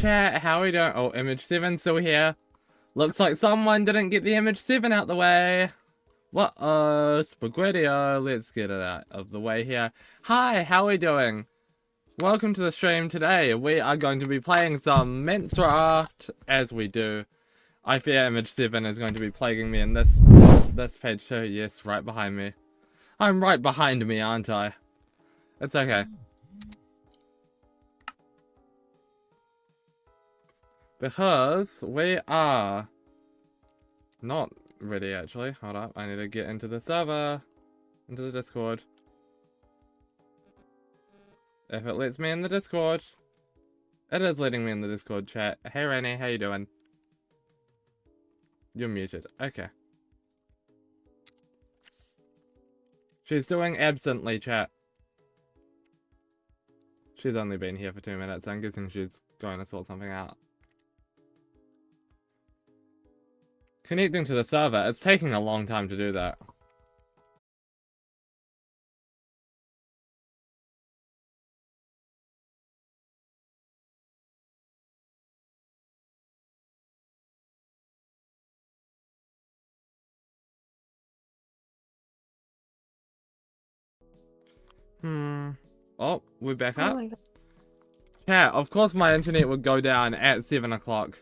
Chat, how are we doing? Oh, image 7 still here. Looks like someone didn't get the image 7 out the way. What-oh, Spaghetti-o. Let's get it out of the way here. Hi, how are we doing? Welcome to the stream today. We are going to be playing some Minecraft, as we do. I fear image 7 is going to be plaguing me in this page too. Yes, right behind me. I'm right behind me, aren't I? It's okay. Because we are not ready, actually. Hold up, I need to get into the server. Into the Discord. If it lets me in the Discord. It is letting me in the Discord chat. Hey Rainy, how you doing? You're muted. Okay. She's doing absently, chat. She's only been here for 2 minutes. I'm guessing she's going to sort something out. Connecting to the server. It's taking a long time to do that. Oh, we're back up. Oh my god. Yeah, of course my internet would go down at 7 o'clock.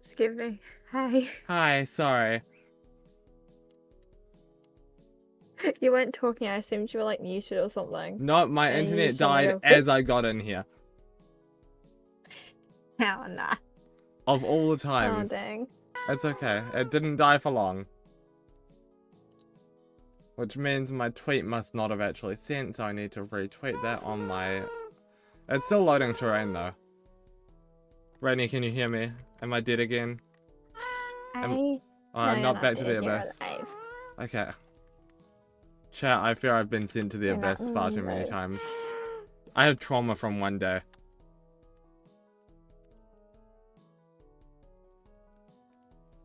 Excuse me. Hi. Hi, sorry. You weren't talking, I assumed you were like muted or something. No, my And you internet just suddenly died go, as I got in here. Oh, nah. Of all the Oh, times. dang. It's okay. It didn't die for long. Which means my tweet must not have actually sent, so I need to retweet that on my... It's still loading terrain though. Rainy, can you hear me? Am I dead again? Oh, I'm not back to the abyss. Okay. Chat, I fear I've been sent to the abyss far too many times. I have trauma from one day.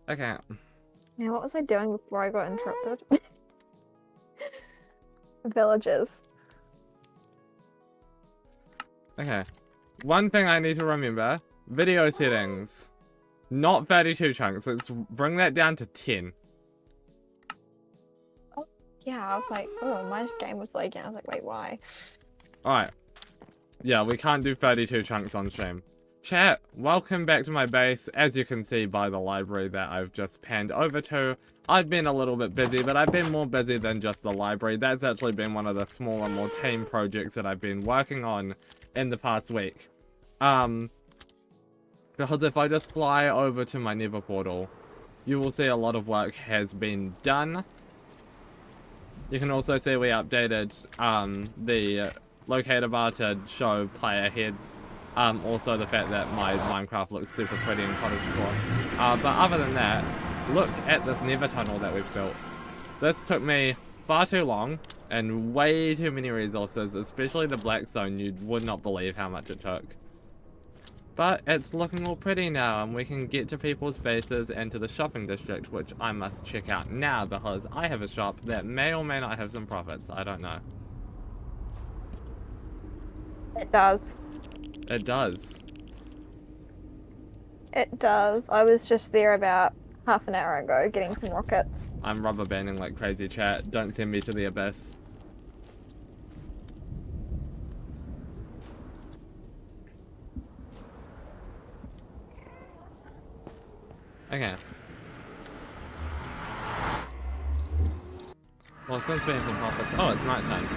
Okay. Now, what was I doing before I got interrupted? Villages. Okay. One thing I need to remember. Video settings. Not 32 chunks. Let's bring that down to 10. Oh, yeah, I was like, oh, my game was lagging. I was like, wait, why? Alright. Yeah, we can't do 32 chunks on stream. Chat, welcome back to my base. As you can see by the library that I've just panned over to, I've been a little bit busy, but I've been more busy than just the library. That's actually been one of the smaller, more team projects that I've been working on in the past week. Because if I just fly over to my Nether portal, you will see a lot of work has been done. You can also see we updated the locator bar to show player heads. Also the fact that my Minecraft looks super pretty in cottagecore. But other than that, look at this Nether tunnel that we've built. This took me far too long and way too many resources, especially the blackstone. You would not believe how much it took. But it's looking all pretty now, and we can get to people's bases and to the shopping district, which I must check out now because I have a shop that may or may not have some profits. I don't know. It does. It does. It does. I was just there about half an hour ago getting some rockets. I'm rubber banding like crazy, chat. Don't send me to the abyss. Okay. Well, since we have some profits... Oh, it's nighttime.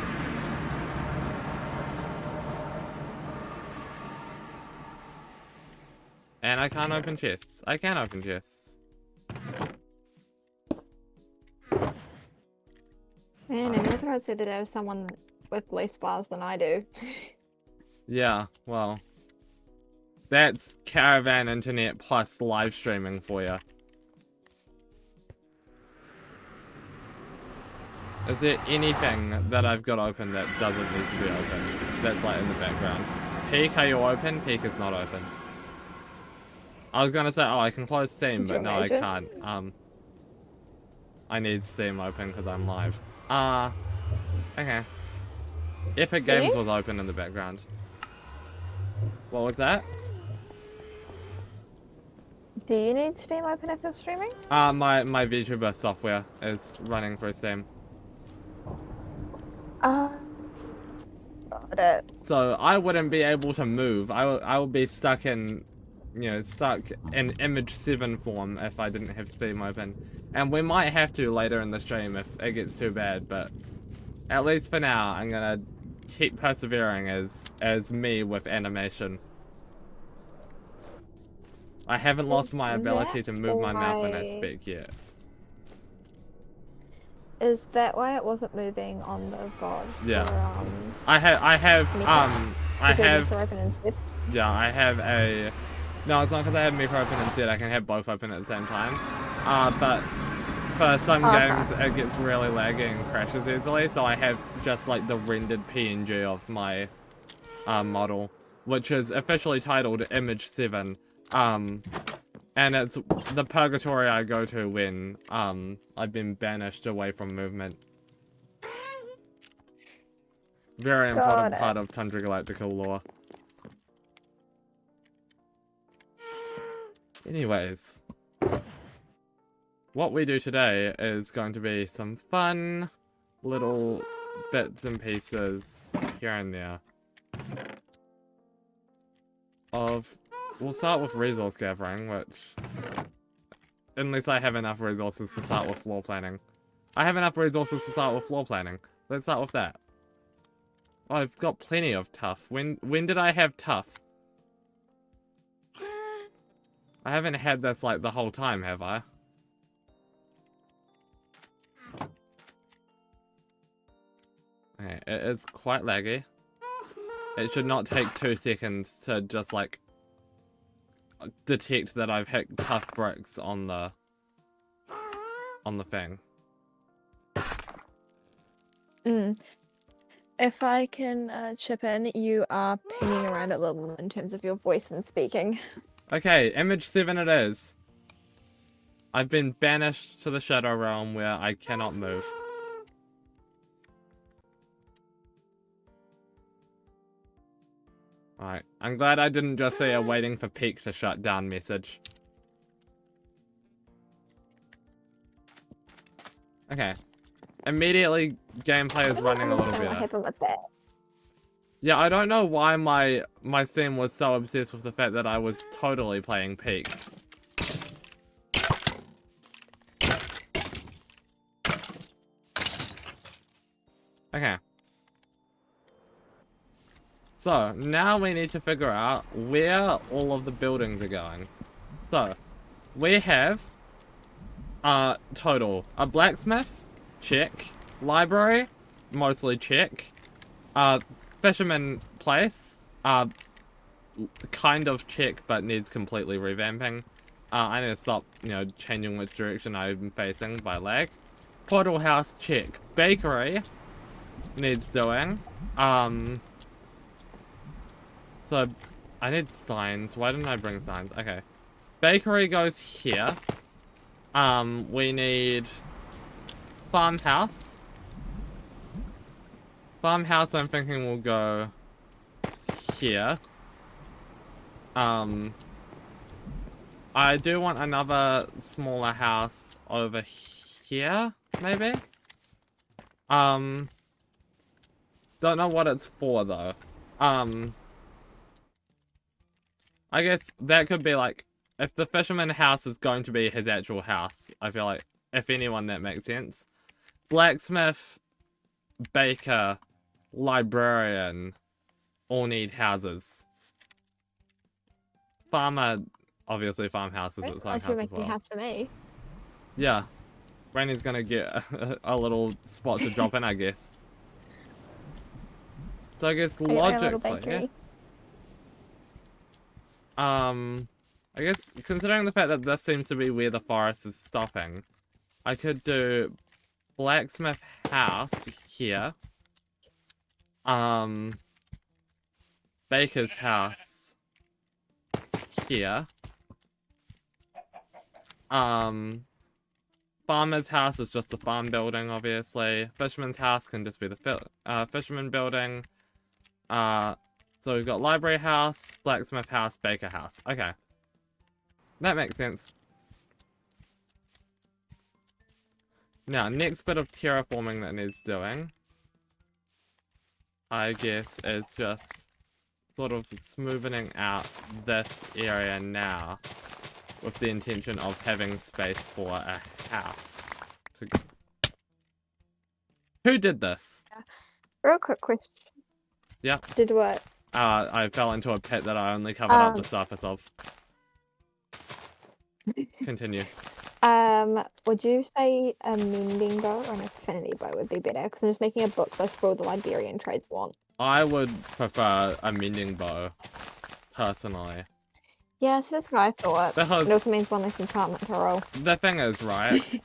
And I can't open chests. I can open chests. Man, I never thought I'd say that there was someone with less bars than I do. Yeah, well... That's caravan internet plus live streaming for you. Is there anything that I've got open that doesn't need to be open? That's like in the background. Peak, are you open? Peak is not open. I was gonna say, oh, I can close Steam, but no, I can't. I need Steam open because I'm live. Okay. Epic Games was open in the background. What was that? Do you need Steam open if you're streaming? My VTuber software is running through Steam. Got it. So I wouldn't be able to move. I would be stuck in, stuck in image 7 form if I didn't have Steam open. And we might have to later in the stream if it gets too bad, but at least for now, I'm gonna keep persevering as me with animation. I haven't lost my ability to move my mouth when I speak yet. Is that why it wasn't moving on the VOD? Yeah. For, I have Micro open instead? Yeah, I have a... No, it's not because I have micro open instead. I can have both open at the same time. But for some games, it gets really laggy and crashes easily, so I have just like the rendered PNG of my model, which is officially titled Image 7. And it's the purgatory I go to when I've been banished away from movement. Very important part of Tundra Galactica lore. Anyways, what we do today is going to be some fun little bits and pieces here and there of... We'll start with resource gathering, which... Unless I have enough resources to start with floor planning. I have enough resources to start with floor planning. Let's start with that. Oh, I've got plenty of tough. When did I have tough? I haven't had this like the whole time, have I? Okay, it is quite laggy. It should not take 2 seconds to just like detect that I've hit tough bricks on the thing. If I can chip in, you are pinging around a little in terms of your voice and speaking. Okay, image 7 it is. I've been banished to the Shadow Realm where I cannot move. Alright, I'm glad I didn't just see a waiting for peak to shut down message. Okay. Immediately, gameplay is running a little better. What happened with that? Yeah, I don't know why my Steam was so obsessed with the fact that I was totally playing peak. Okay. So, now we need to figure out where all of the buildings are going. So, we have, total. A blacksmith, check. Library, mostly check. Fisherman place, kind of check, but needs completely revamping. I need to stop, changing which direction I'm facing by lag. Portal house, check. Bakery, needs doing. So, I need signs. Why didn't I bring signs? Okay. Bakery goes here. We need farmhouse. Farmhouse, I'm thinking will go here. I do want another smaller house over here, maybe? Don't know what it's for, though. I guess that could be like, if the fisherman house is going to be his actual house, I feel like, if anyone, that makes sense. Blacksmith, baker, librarian, all need houses. Farmer, obviously farmhouse is its own house as well. A house for me. Yeah. Rainey's gonna get a little spot to drop in, I guess. So I guess logically... I guess, considering the fact that this seems to be where the forest is stopping, I could do blacksmith house here. Baker's house here. Farmer's house is just a farm building, obviously. Fisherman's house can just be the fisherman building. So we've got library house, blacksmith house, baker house. Okay. That makes sense. Now, next bit of terraforming that needs doing, I guess, is just sort of smoothing out this area now with the intention of having space for a house. Who did this? Real quick question. Yeah. Did what? I fell into a pit that I only covered up the surface of. Continue. Would you say a mending bow or an affinity bow would be better? Because I'm just making a book list for all the librarian trades I want. I would prefer a mending bow, personally. Yeah, so that's what I thought. Because it also means one less enchantment to roll. The thing is, right?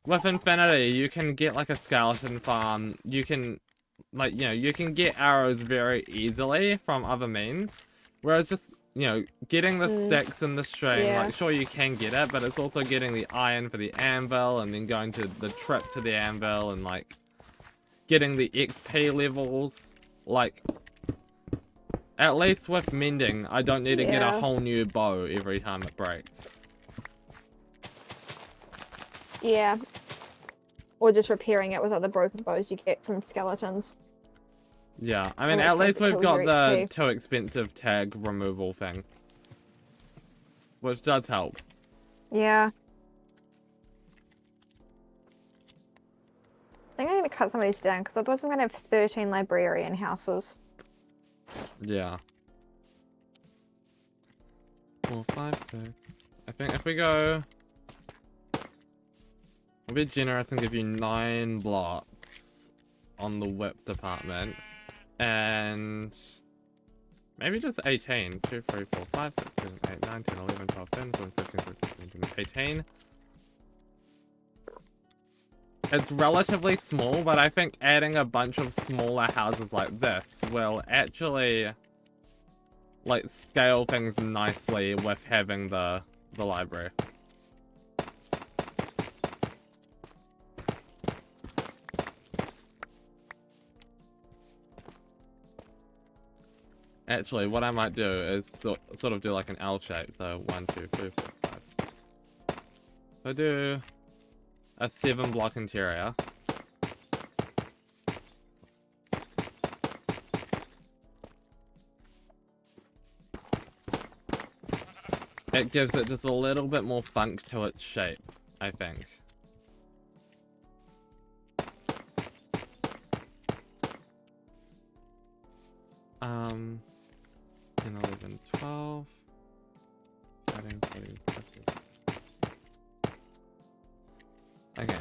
With Infinity, you can get like a skeleton farm. You can, like, you know, you can get arrows very easily from other means. Whereas just, you know, getting the sticks and the string, like, sure you can get it, but it's also getting the iron for the anvil and then going to the trip to the anvil and, like, getting the XP levels. Like, at least with mending, I don't need to get a whole new bow every time it breaks. Yeah. Or just repairing it with other broken bows you get from skeletons. Yeah, I mean, at least we've got the too expensive tag removal thing. Which does help. Yeah. I think I'm going to cut some of these down, because otherwise I'm going to have 13 librarian houses. Yeah. 4, 5, 6. I think if we go... I'll be generous and give you 9 blocks on the whip department. And maybe just 18. 2, 3, 4, 5, 6, 7, 8, 9, 10, 11, 12, 13, 14, 15, 16, 17, 18. It's relatively small, but I think adding a bunch of smaller houses like this will actually, like, scale things nicely with having the library. Actually, what I might do is sort of do like an L shape. So 1, 2, 3, 4, 5. So do a 7 block interior. It gives it just a little bit more funk to its shape, I think. Um, 10, 11, 12. 13, 14, 15. Okay.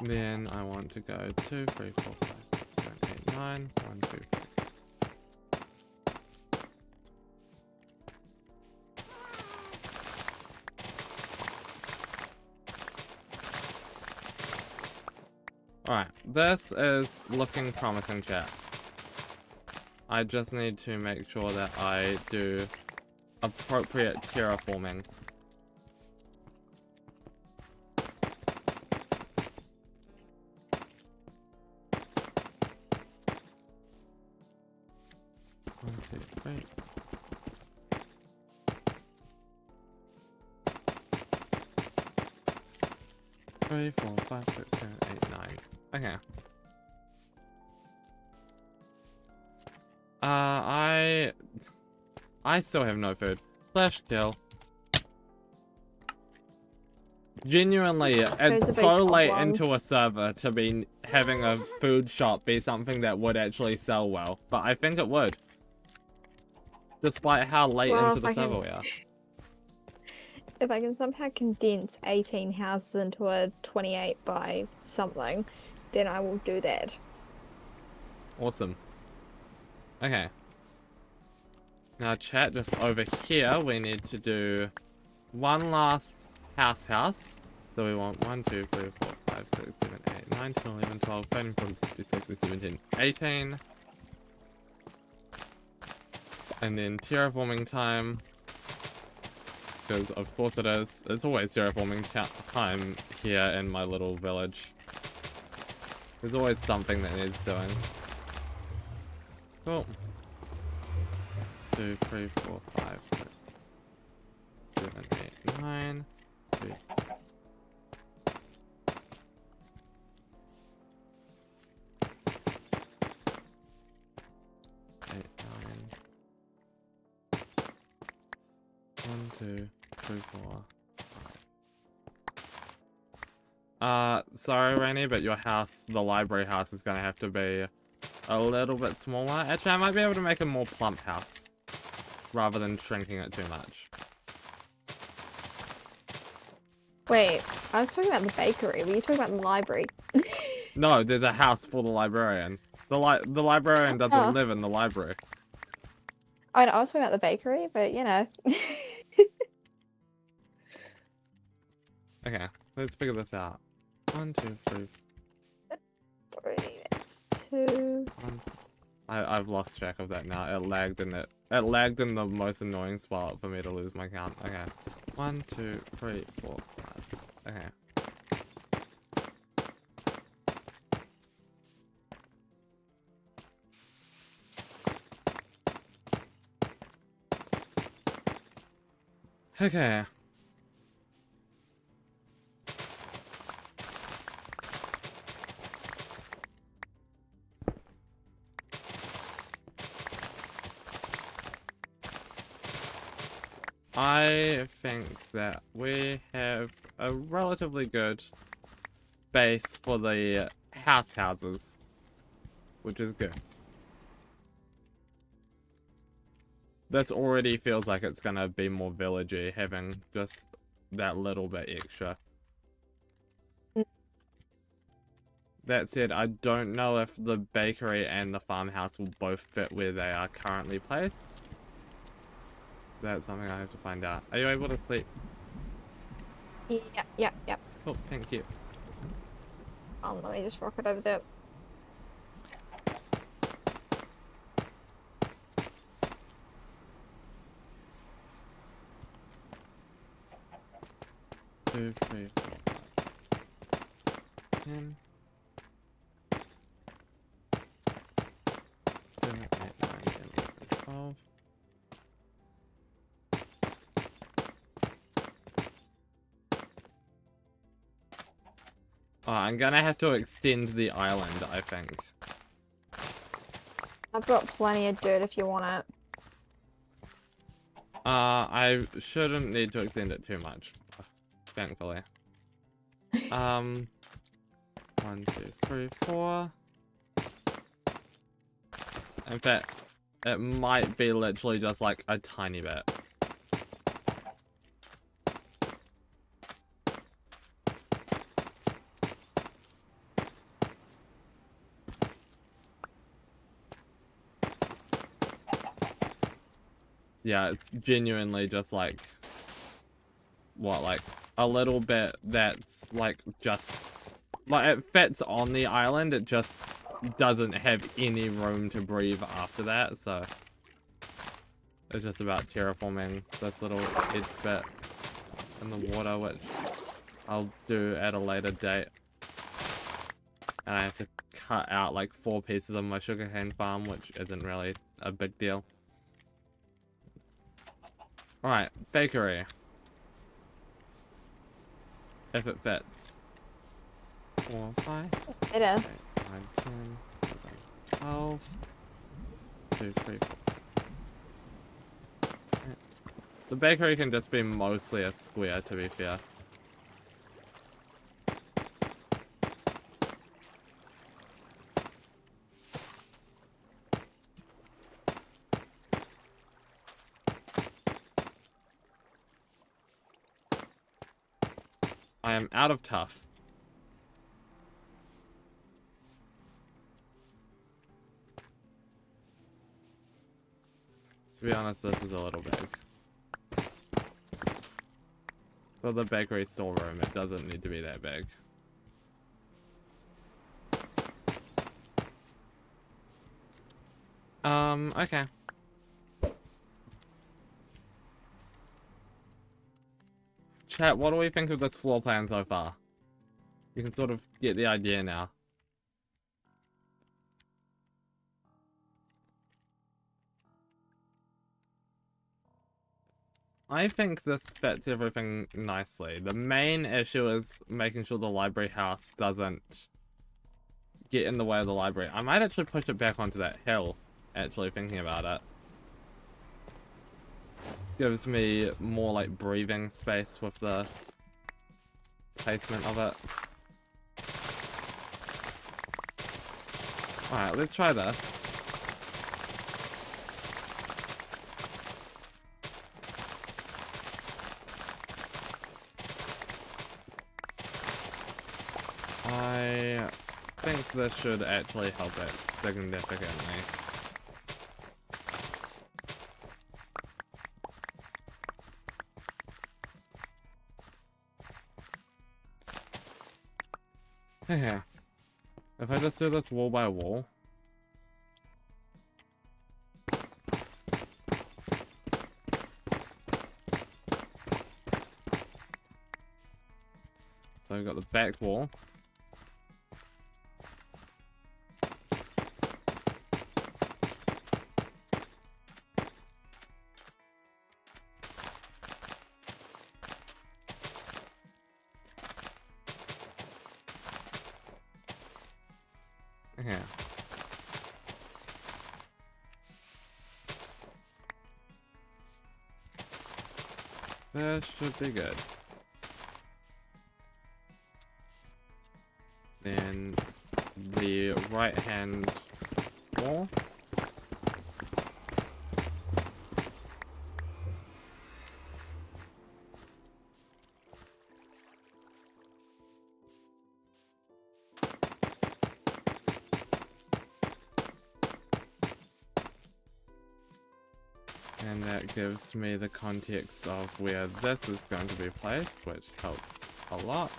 Then I want to go 2, 3, 4, 5, 6, 7, 8, 9. 1, 2, 3. Alright, this is looking promising, chat. I just need to make sure that I do appropriate terraforming. One, two, three. Three, 4, 5, 6, 7, 8, 9. Okay. I still have no food. Slash kill. Genuinely, it's so late into a server to be having a food shop be something that would actually sell well. But I think it would. Despite how late into the server we are. If I can somehow condense 18 houses into a 28 by something, then I will do that. Awesome. Okay. Now chat, just over here, we need to do one last house. So we want 1, 2, 3, 4, 5, 6, 7, 8, 9, 10, 11, 12, 13, 14, 15, 16, 17, 18. And then terraforming time. Because of course it is. It's always terraforming time here in my little village. There's always something that needs doing. Cool. 2, 3, 4, 5, 6, 7, 8, 9. 3. 8, 9. 1, 2, 3, 4. Sorry, Rainy, but your house, the library house, is gonna have to be a little bit smaller. Actually, I might be able to make a more plump house, rather than shrinking it too much. Wait, I was talking about the bakery. Were you talking about the library? No, there's a house for the librarian. The librarian doesn't live in the library. I was talking about the bakery, but you know. Okay, let's figure this out. 1, 2, 3. 3, that's 2. I've lost track of that now. It lagged in the most annoying spot for me to lose my count. Okay. 1, 2, 3, 4, 5. Okay. Okay. I think that we have a relatively good base for the houses, which is good. This already feels like it's gonna be more villagey, having just that little bit extra. That said, I don't know if the bakery and the farmhouse will both fit where they are currently placed. That's something I have to find out. Are you able to sleep? Yep. Oh, thank you. Let me just rock it over there. Two, 3, 4, 5, 10. 7, 8, 9, 10, 11, 12. Oh, I'm gonna have to extend the island, I think. I've got plenty of dirt if you want it. I shouldn't need to extend it too much, thankfully. 1, 2, 3, 4. In fact, it might be literally just like a tiny bit. Yeah, it's genuinely just like, what, like a little bit that's like just, like it fits on the island, it just doesn't have any room to breathe after that, so it's just about terraforming this little edge bit in the water, which I'll do at a later date. And I have to cut out like 4 pieces of my sugarcane farm, which isn't really a big deal. Alright, bakery. If it fits. 4, 5, 8, 9, 10, 11, 12. 2, 3, 4. The bakery can just be mostly a square, to be fair. I am out of tough. To be honest, this is a little big. For the bakery storeroom, it doesn't need to be that big. Okay. Chat, what do we think of this floor plan so far? You can sort of get the idea now. I think this fits everything nicely. The main issue is making sure the library house doesn't get in the way of the library. I might actually push it back onto that hill, actually thinking about it. Gives me more like breathing space with the placement of it. Alright, let's try this. I think this should actually help it significantly. Okay. If I just do this wall by wall. So I've got the back wall. Okay. This should be good. Then the right hand wall. And that gives me the context of where this is going to be placed, which helps a lot.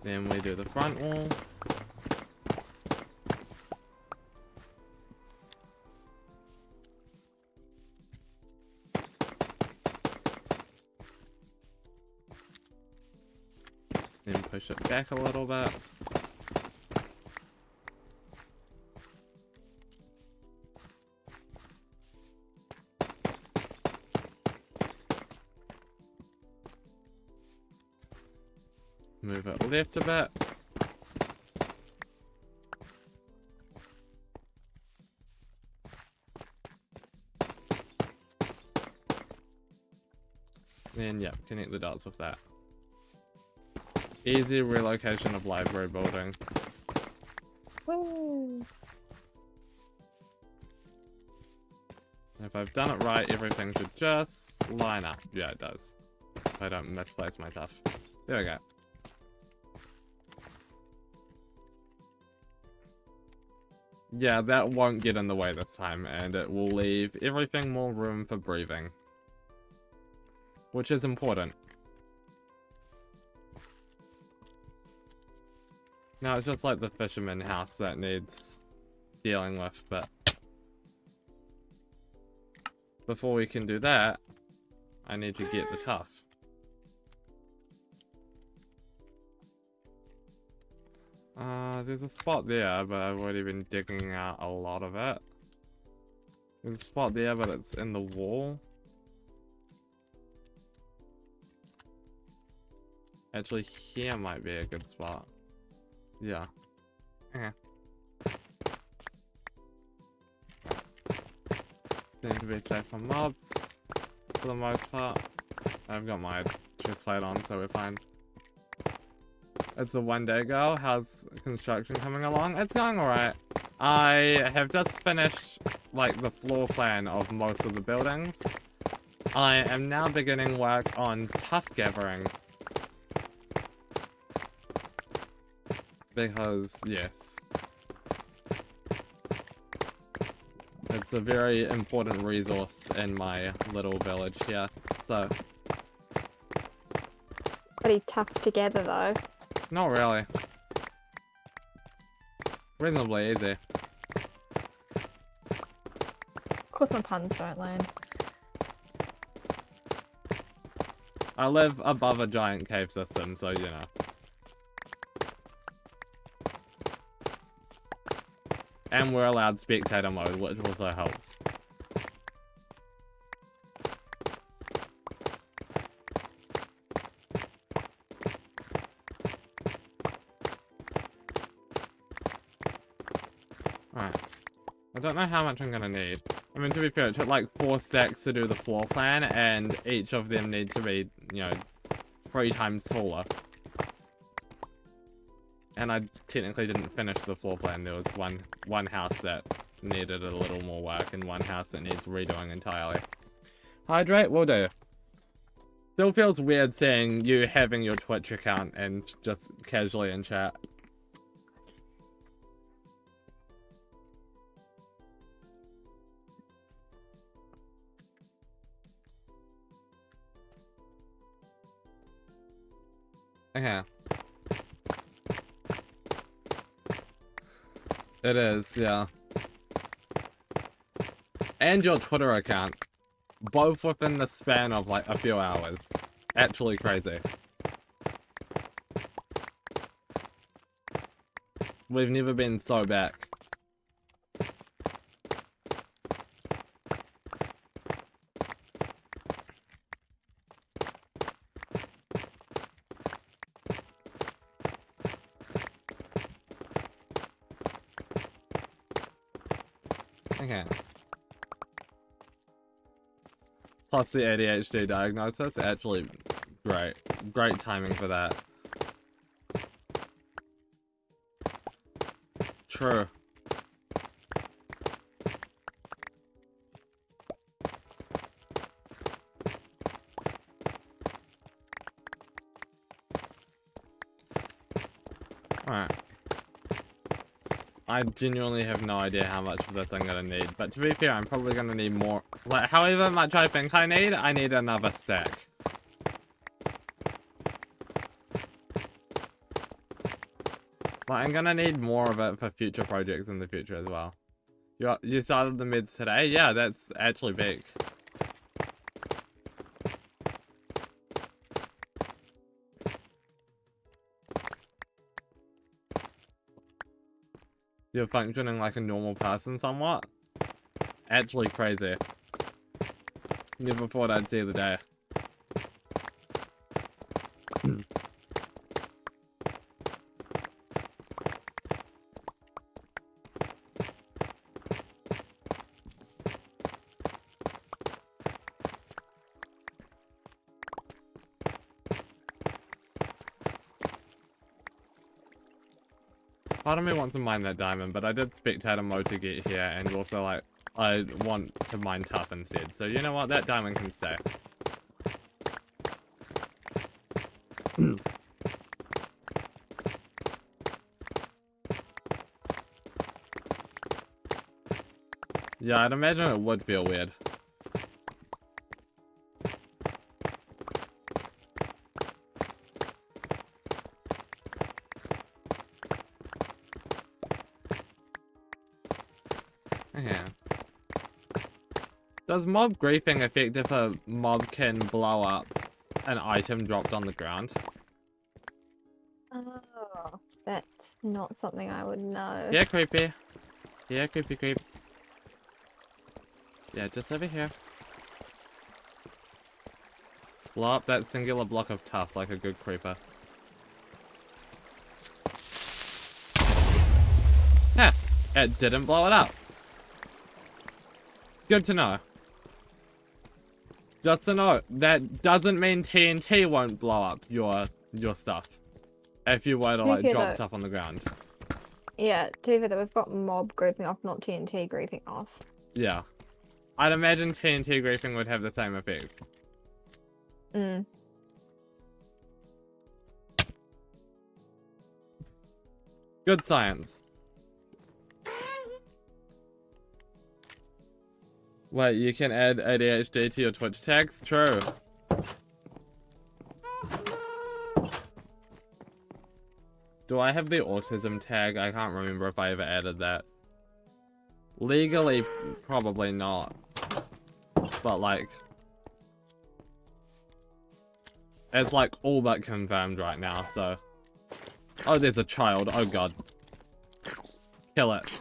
Then we do the front wall. Then push it back a little bit. Move it left a bit. Then, yep, connect the dots with that. Easy relocation of library building. Woo! If I've done it right, everything should just line up. Yeah, it does. If I don't misplace my stuff. There we go. Yeah, that won't get in the way this time, and it will leave everything more room for breathing. Which is important. Now it's just like the fisherman house that needs dealing with, but before we can do that, I need to get the tuff. There's a spot there, but I've already been digging out a lot of it. There's a spot there, but it's in the wall. Actually, here might be a good spot. Yeah. Okay. Seem to be safe from mobs, for the most part. I've got my chest plate on, so we're fine. It's a one-day girl. How's construction coming along? It's going alright. I have just finished, like, the floor plan of most of the buildings. I am now beginning work on tuff gathering. Because, yes. It's a very important resource in my little village here, so... Pretty tough together though. Not really. Reasonably easy. Of course my puns don't land. I live above a giant cave system, so you know. And we're allowed spectator mode, which also helps. Alright. I don't know how much I'm gonna need. I mean, to be fair, it took like 4 stacks to do the floor plan, and each of them need to be, you know, 3 times taller. And I technically didn't finish the floor plan. There was one house that needed a little more work, and one house that needs redoing entirely. Hydrate will do. Still feels weird seeing you having your Twitch account and just casually in chat. Okay. It is, yeah. And your Twitter account. Both within the span of like a few hours. Actually crazy. We've never been so back. Okay. Plus the ADHD diagnosis, actually great. Great timing for that. True. Alright. I genuinely have no idea how much of this I'm gonna need, but to be fair, I'm probably gonna need more. Like, however much I think I need another stack. Like, I'm gonna need more of it for future projects in the future as well. You started the mids today? Yeah, that's actually big. You're functioning like a normal person somewhat. Actually crazy. Never thought I'd see the day. Part of me wants to mine that diamond, but I did spectator mode to get here, and also, like, I want to mine tough instead. So, you know what? That diamond can stay. Yeah, I'd imagine it would feel weird. Okay. Does mob griefing affect if a mob can blow up an item dropped on the ground? Oh, that's not something I would know. Yeah, creepy. Yeah, creepy creep. Yeah, just over here. Blow up that singular block of tough like a good creeper. Yeah, it didn't blow it up. Good to know. Just to know, that doesn't mean TNT won't blow up your stuff. If you were to like drop stuff on the ground. Yeah, TV that we've got mob griefing off, not TNT griefing off. Yeah. I'd imagine TNT griefing would have the same effect. Mm. Good science. Wait, you can add ADHD to your Twitch tags? True. Do I have the autism tag? I can't remember if I ever added that. Legally, probably not. But like... it's like all but confirmed right now, so... Oh, there's a child. Oh god. Kill it.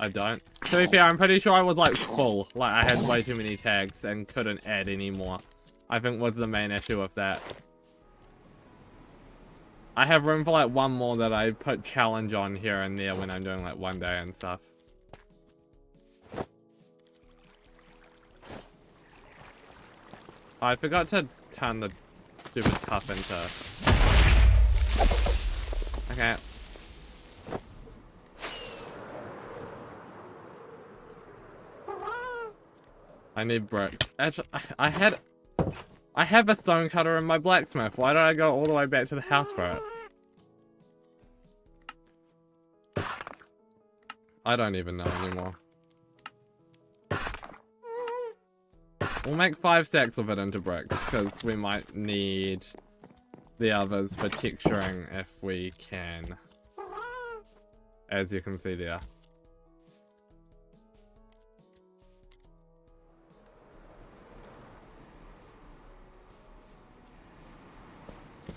I don't. To be fair, I'm pretty sure I was like full. Like I had way too many tags and couldn't add any more. I think was the main issue with that. I have room for like one more that I put challenge on here and there when I'm doing like one day and stuff. I forgot to turn the stupid cup into... Okay. I need bricks. Actually, I have a stone cutter in my blacksmith. Why did I go all the way back to the house for it? I don't even know anymore. We'll make 5 stacks of it into bricks, because we might need the others for texturing if we can. As you can see there.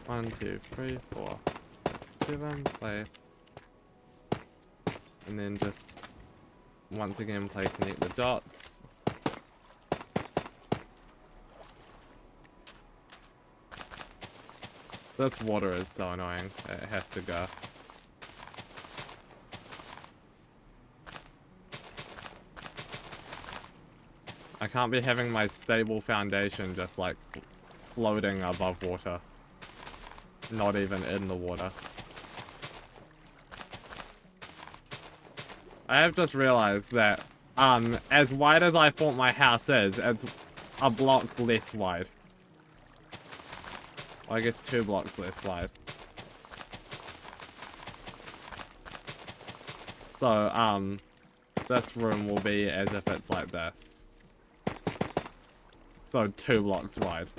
One, two, three, 4, 7 place. And then just once again play connect the dots. This water is so annoying. It has to go. I can't be having my stable foundation just like floating above water. Not even in the water. I have just realized that as wide as I thought my house is, it's a block less wide. I guess 2 blocks less wide. So, this room will be as if it's like this. So 2 blocks wide.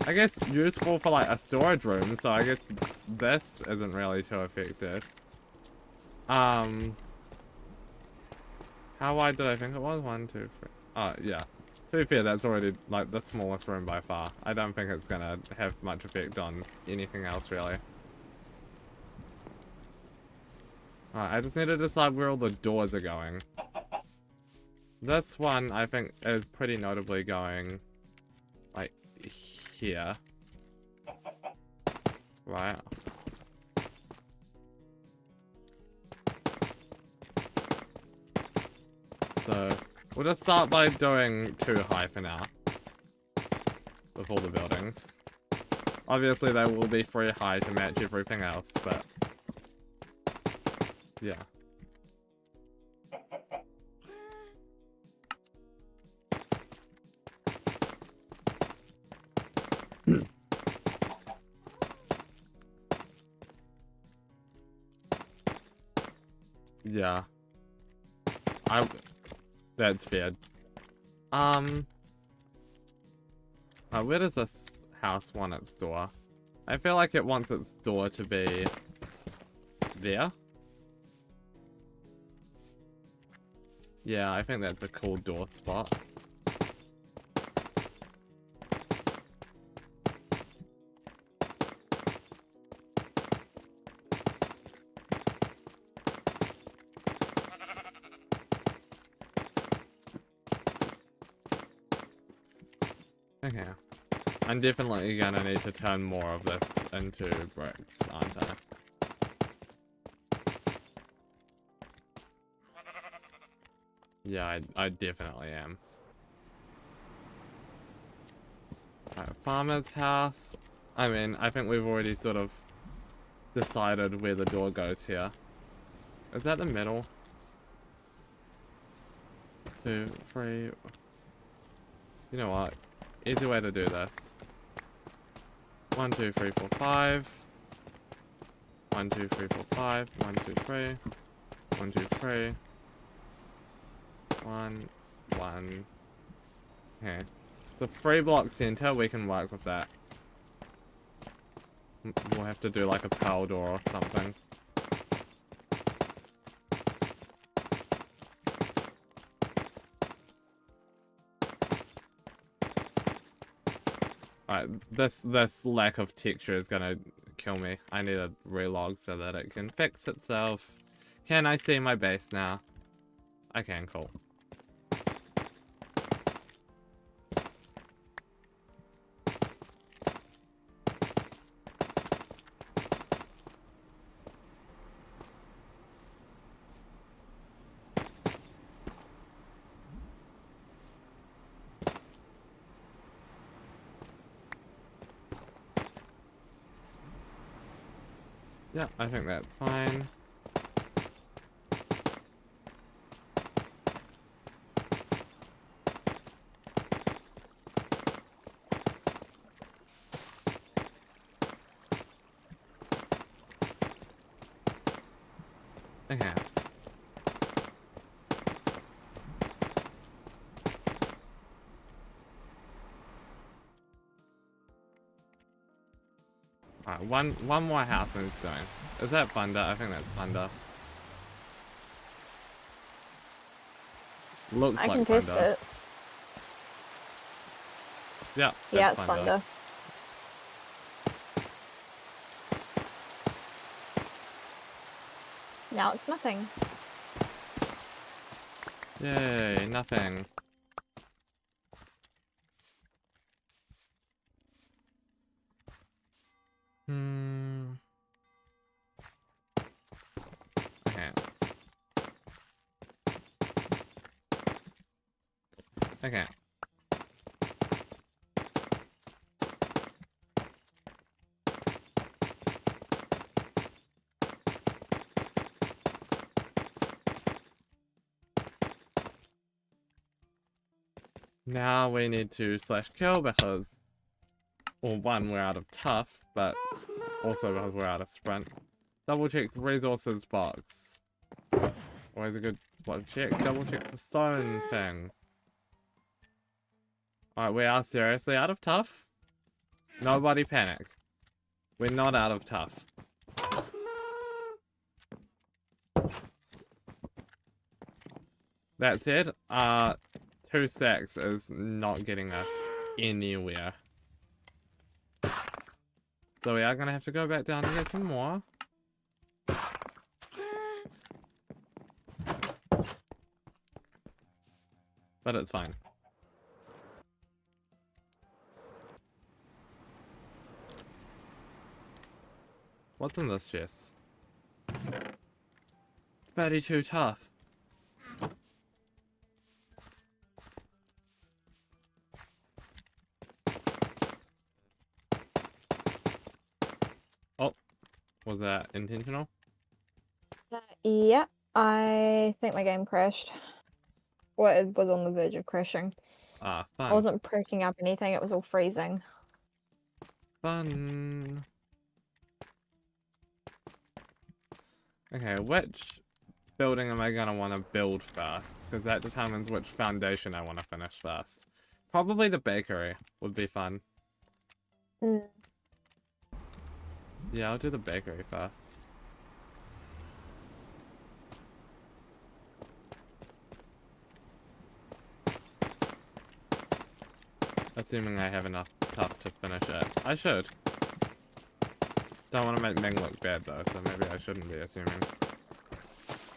I guess useful for like a storage room, so I guess this isn't really too affected. How wide did I think it was? 1, 2, 3. Oh, yeah. To be fair, that's already, like, the smallest room by far. I don't think it's gonna have much effect on anything else, really. Alright, I just need to decide where all the doors are going. This one, I think, is pretty notably going, like, here. Right. So... we'll just start by doing 2 high for now. With all the buildings. Obviously they will be 3 high to match everything else, but... yeah. Yeah. That's fair. Where does this house want its door? I feel like it wants its door to be there. Yeah, I think that's a cool door spot. Okay. I'm definitely gonna need to turn more of this into bricks, aren't I? Yeah, I definitely am. Alright, farmer's house. I mean, I think we've already sort of decided where the door goes here. Is that the middle? 2, 3... You know what? Easy way to do this. 1, 2, 3, 4, 5. 1, 2, 3, 4, 5. 1, 2, 3. 1, 2, 3. 1, 1. Okay. So 3 block center, we can work with that. We'll have to do like a power door or something. Alright, this lack of texture is gonna kill me. I need a relog so that it can fix itself. Can I see my base now? I can, cool. Yeah, I think that's fine. Okay. Alright, one more house in this zone. Is that thunder? I think that's thunder. Looks I like can test thunder. it. Yeah, Yeah, it's it's thunder. thunder. Now it's nothing. Yay, nothing. Hmm. Okay. Okay. Now we need to slash kill because, well, one, we're out of tough, but also because we're out of sprint. Double check resources box. Always a good spot to check. Double check the stone thing. Alright, we are seriously out of tough. Nobody panic. We're not out of tough. That said, 2 stacks is not getting us anywhere. So we are gonna have to go back down and get some more. But it's fine. What's in this chest? 32 tough. Oh, was that intentional? Yeah, I think my game crashed. Well, it was on the verge of crashing. Ah, I fun. wasn't perking up anything, it was all freezing. Fun. Okay, which building am I gonna want to build first? Because that determines which foundation I want to finish first. Probably the bakery would be fun. Mm. Yeah, I'll do the bakery first. Assuming I have enough tough to finish it. I should. Don't want to make Ming look bad though, so maybe I shouldn't be assuming.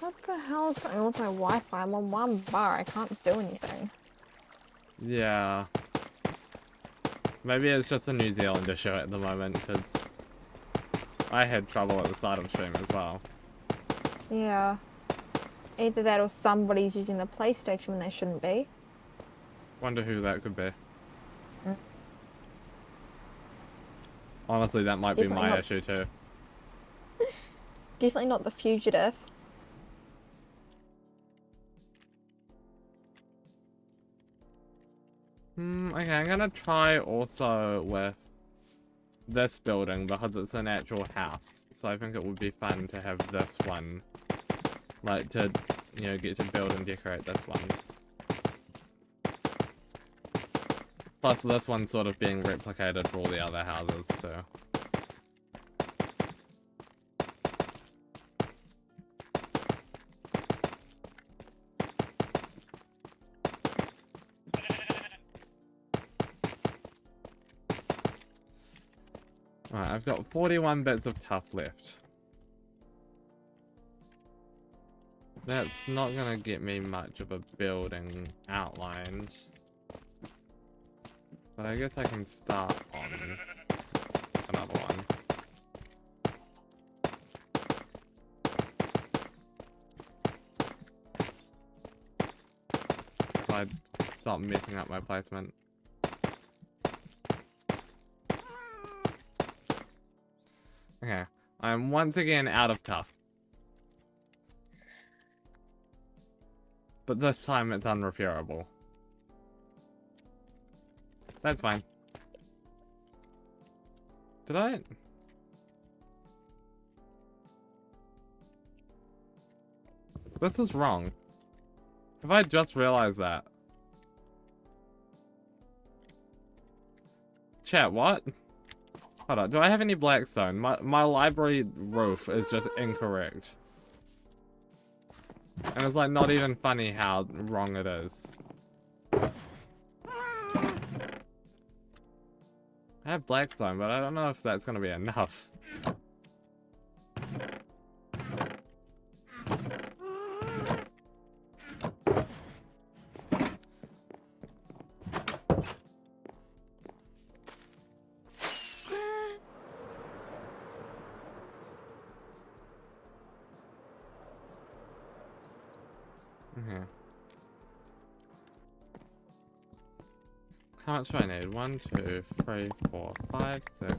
What the hell is going on with my Wi-Fi? I'm on one bar, I can't do anything. Yeah. Maybe it's just a New Zealand issue at the moment, because I had trouble at the start of stream as well. Yeah. Either that or somebody's using the PlayStation when they shouldn't be. Wonder who that could be. Mm. Honestly, that might be my issue too. Definitely not the fugitive. Okay, I'm gonna try also with this building because it's an actual house. So I think it would be fun to have this one. Like to, you know, get to build and decorate this one. Plus this one's sort of being replicated for all the other houses, so. Alright, I've got 41 bits of tough left. That's not gonna get me much of a building outlined. But I guess I can start on another one. If I stop messing up my placement. Okay, I'm once again out of tough. But this time it's unrepairable. That's fine. Did I? This is wrong. Have I just realized that? Chat, what? Hold on, do I have any blackstone? My library roof is just incorrect. And it's like not even funny how wrong it is. I have blackstone, but I don't know if that's gonna be enough. Okay. How much do I need? 1, 2, 3, 4, 5, 6,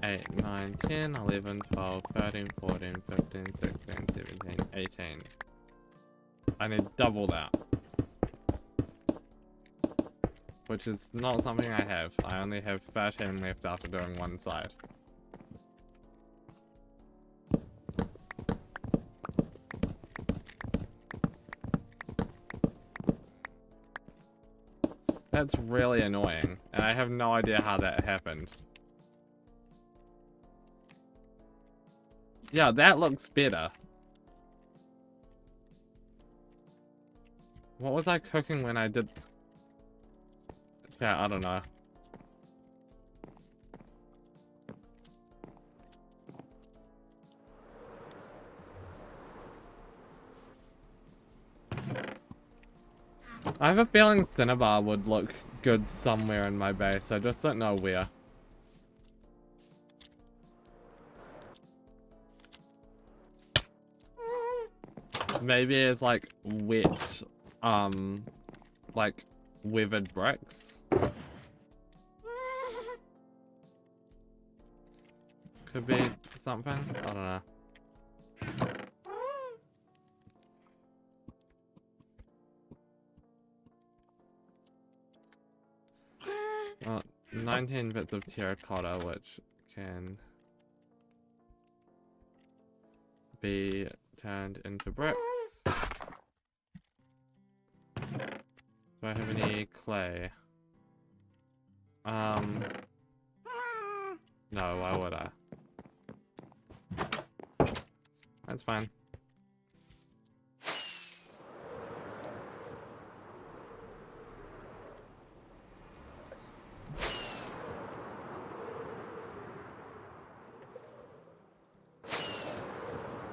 8, 9, 10, 11, 12, 13, 14, 15, 16, 17, 18. I need double that. Which is not something I have. I only have 13 left after doing one side. That's really annoying, and I have no idea how that happened. Yeah, that looks better. What was I cooking when I did... Yeah, I don't know. I have a feeling Cinnabar would look good somewhere in my base, I just don't know where. Maybe it's like wet, like weathered bricks. Could be something, I don't know. Well, 19 bits of terracotta, which can be turned into bricks. Do I have any clay? No, why would I? That's fine.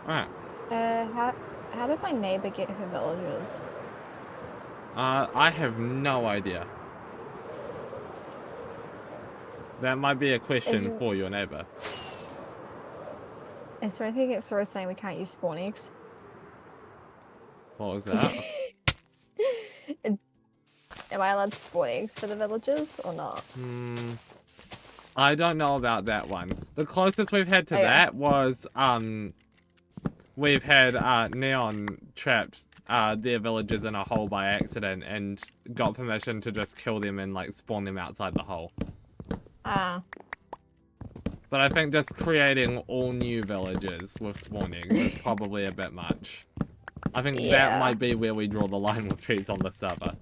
Alright. How did my neighbor get her villagers? I have no idea. That might be a question for your neighbor. And so I think it's sort of saying we can't use spawn eggs. What was that? Am I allowed to spawn eggs for the villagers or not? I don't know about that one. The closest we've had to that was, we've had, Neon trapped, their villagers in a hole by accident and got permission to just kill them and, like, spawn them outside the hole. Ah. But I think just creating all new villages with spawn eggs is probably a bit much. I think that might be where we draw the line with trees on the server.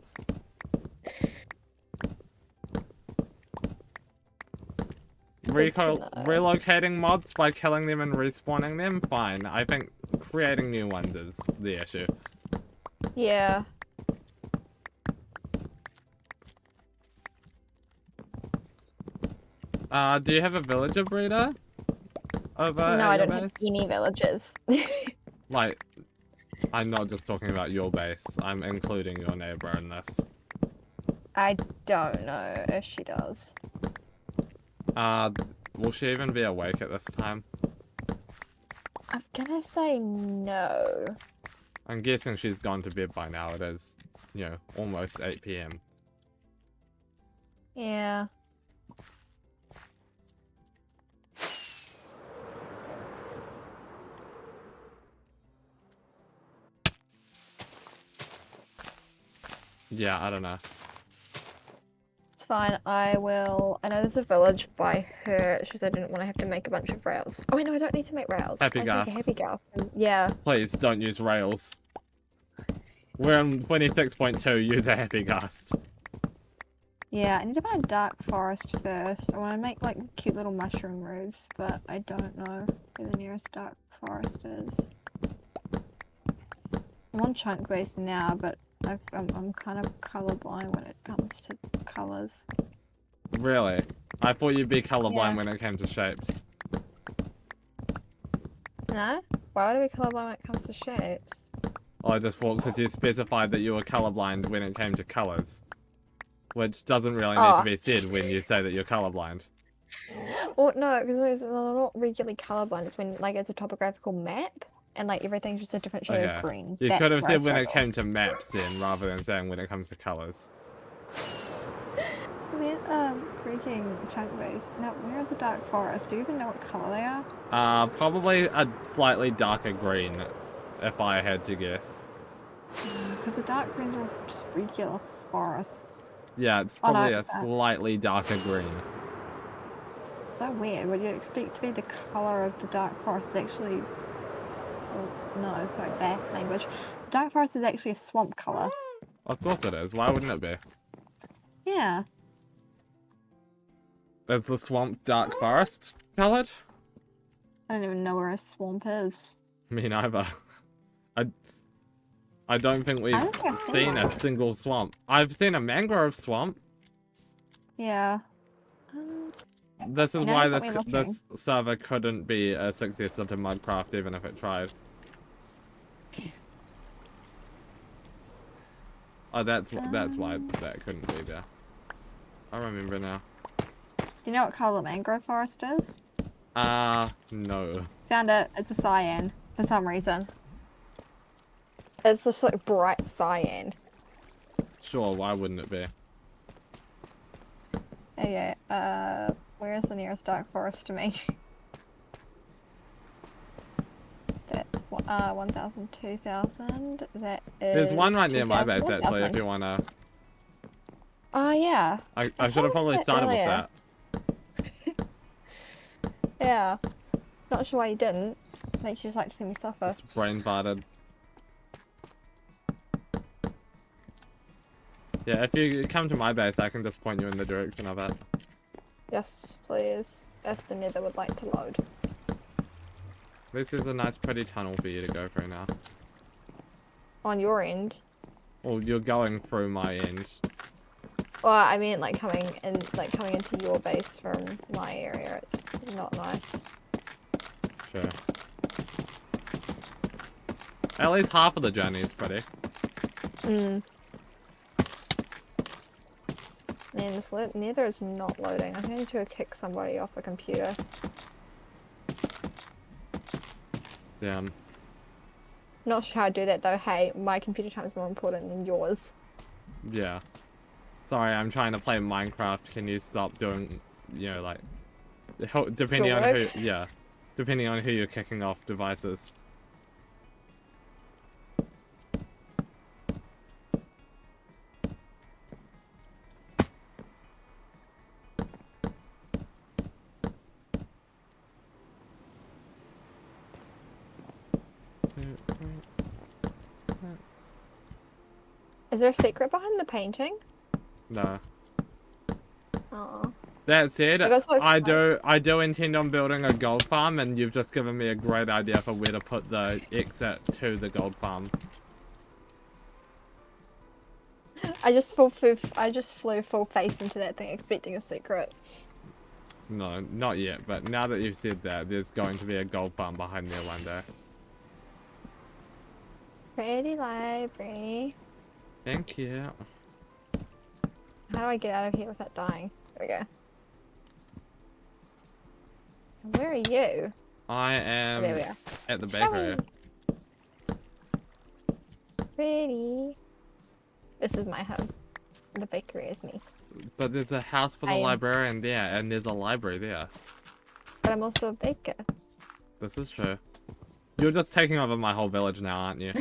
Relocating mods by killing them and respawning them, fine. I think creating new ones is the issue. Yeah. Do you have a villager breeder? No, I don't have any villagers. Like, I'm not just talking about your base. I'm including your neighbor in this. I don't know if she does. Will she even be awake at this time? I'm gonna say no. I'm guessing she's gone to bed by now. It is, you know, almost 8 p.m. Yeah. Yeah, I don't know. It's fine. I know there's a village by her. It's just I didn't want to have to make a bunch of rails. Oh, wait, no, I don't need to make rails. Happy I just make gas. a happy gas. Yeah. Please don't use rails. We're on 26.2. Use a happy gust. Yeah, I need to find a dark forest first. I want to make like cute little mushroom roofs, but I don't know where the nearest dark forest is. I'm on chunk base now, but I'm kind of colorblind when it comes to colors. Really? I thought you'd be colorblind Yeah. when it came to shapes. No? Why would I be colorblind when it comes to shapes? I just thought because you specified that you were colorblind when it came to colors. Which doesn't really need to be said when you say that you're colorblind. Well, no, because they're not regularly colorblind. It's when like it's a topographical map and like everything's just a different shade of green. You That's could have where I said when it struggle. came to maps then, rather than saying when it comes to colors. I mean, freaking chunk base. Now, where is the dark forest? Do you even know what color they are? Probably a slightly darker green, if I had to guess. Because the dark greens are just regular forests. Yeah, it's Oh, no, probably a slightly darker green. so weird. Would you expect to be the color of the dark forest is actually... Oh, no, sorry, bad language. The dark forest is actually a swamp color. Of course it is. Why wouldn't it be? Yeah. Is the swamp dark forest colored? I don't even know where a swamp is. Me neither. I don't think we've seen a single swamp. I've seen a mangrove swamp. Yeah. This is why this server couldn't be a successor to Minecraft even if it tried. Oh, that's why that couldn't be there. I remember now. Do you know what color the mangrove forest is? No. Found it. It's a cyan for some reason. It's just like bright cyan. Sure, why wouldn't it be? Okay, where is the nearest dark forest to me? That's 1,000, 2,000. That is. There's one right near my base actually, if you wanna. Oh yeah. I should have probably started with that. Yeah. Not sure why you didn't. I think you just like to see me suffer. It's brain farted. Yeah, if you come to my base, I can just point you in the direction of it. Yes, please. If the nether would like to load. This is a nice pretty tunnel for you to go through now. On your end? Well, you're going through my end. Well, I mean like coming into your base from my area. It's not nice. Sure. At least half of the journey is pretty. Man, this nether is not loading. I think I need to kick somebody off a computer. Damn. Not sure how to do that though. Hey, my computer time is more important than yours. Yeah. Sorry, I'm trying to play Minecraft. Can you stop doing, you know, like, depending on who, yeah, depending on who you're kicking off devices. Is there a secret behind the painting? No. Oh. That said, So I do intend on building a gold farm, and you've just given me a great idea for where to put the exit to the gold farm. I just flew full face into that thing expecting a secret. No, not yet, but now that you've said that, there's going to be a gold farm behind there one day. Pretty library. Thank you. How do I get out of here without dying? There we go. Where are you? I Oh, there am we are. at the Show bakery. me. Pretty. This is my home. The bakery is me. But there's a house for the librarian there, and there's a library there. But I'm also a baker. This is true. You're just taking over my whole village now, aren't you?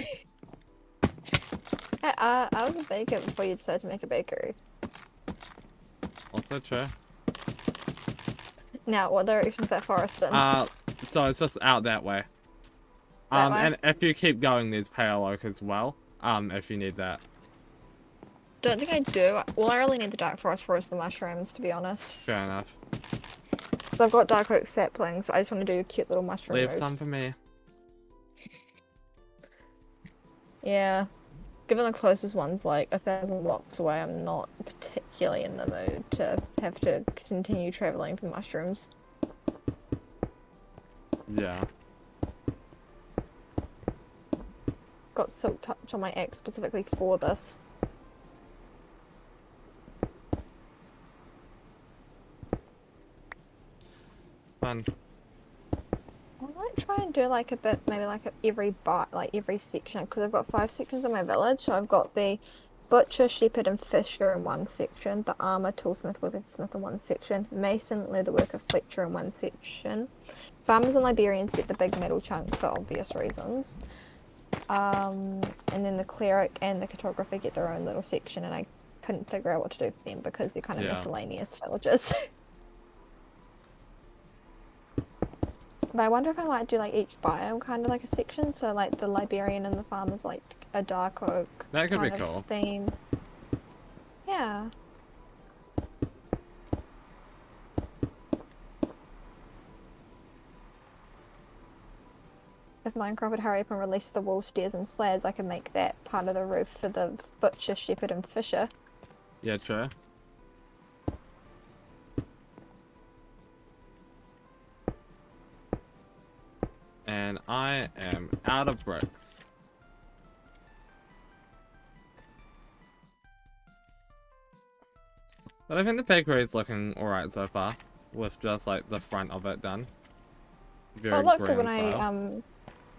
Hey, I was a baker before you decided to make a bakery. Also true. Now, what direction is that forest in? So it's just out that way. That way? And if you keep going, there's pale oak as well. If you need that. Don't think I do. Well, I really need the dark forest for the mushrooms, to be honest. Fair enough. So I've got dark oak saplings. I just want to do cute little mushroom Leave roofs. some for me. Yeah. Given the closest one's like 1,000 blocks away, I'm not particularly in the mood to have to continue traveling for mushrooms. Yeah. Got Silk Touch on my axe specifically for this. Fun. I might try and do like a bit, maybe like every section, because I've got 5 sections in my village. So I've got the butcher, shepherd, and fisher in one section, the armor, toolsmith, weaponsmith in one section, mason, leatherworker, fletcher in one section. Farmers and librarians get the big metal chunk for obvious reasons. And then the cleric and the cartographer get their own little section, and I couldn't figure out what to do for them because they're kind of miscellaneous villages. But I wonder if I might do like each biome kind of like a section, so like the librarian and the farmer's like a dark oak That could be kind cool. of theme. Yeah. If Minecraft would hurry up and release the wall stairs and slabs, I could make that part of the roof for the butcher, shepherd, and fisher. Yeah, true. And I am out of bricks. But I think the bakery is looking alright so far, with just like the front of it done. Very Oh, look, grand when style.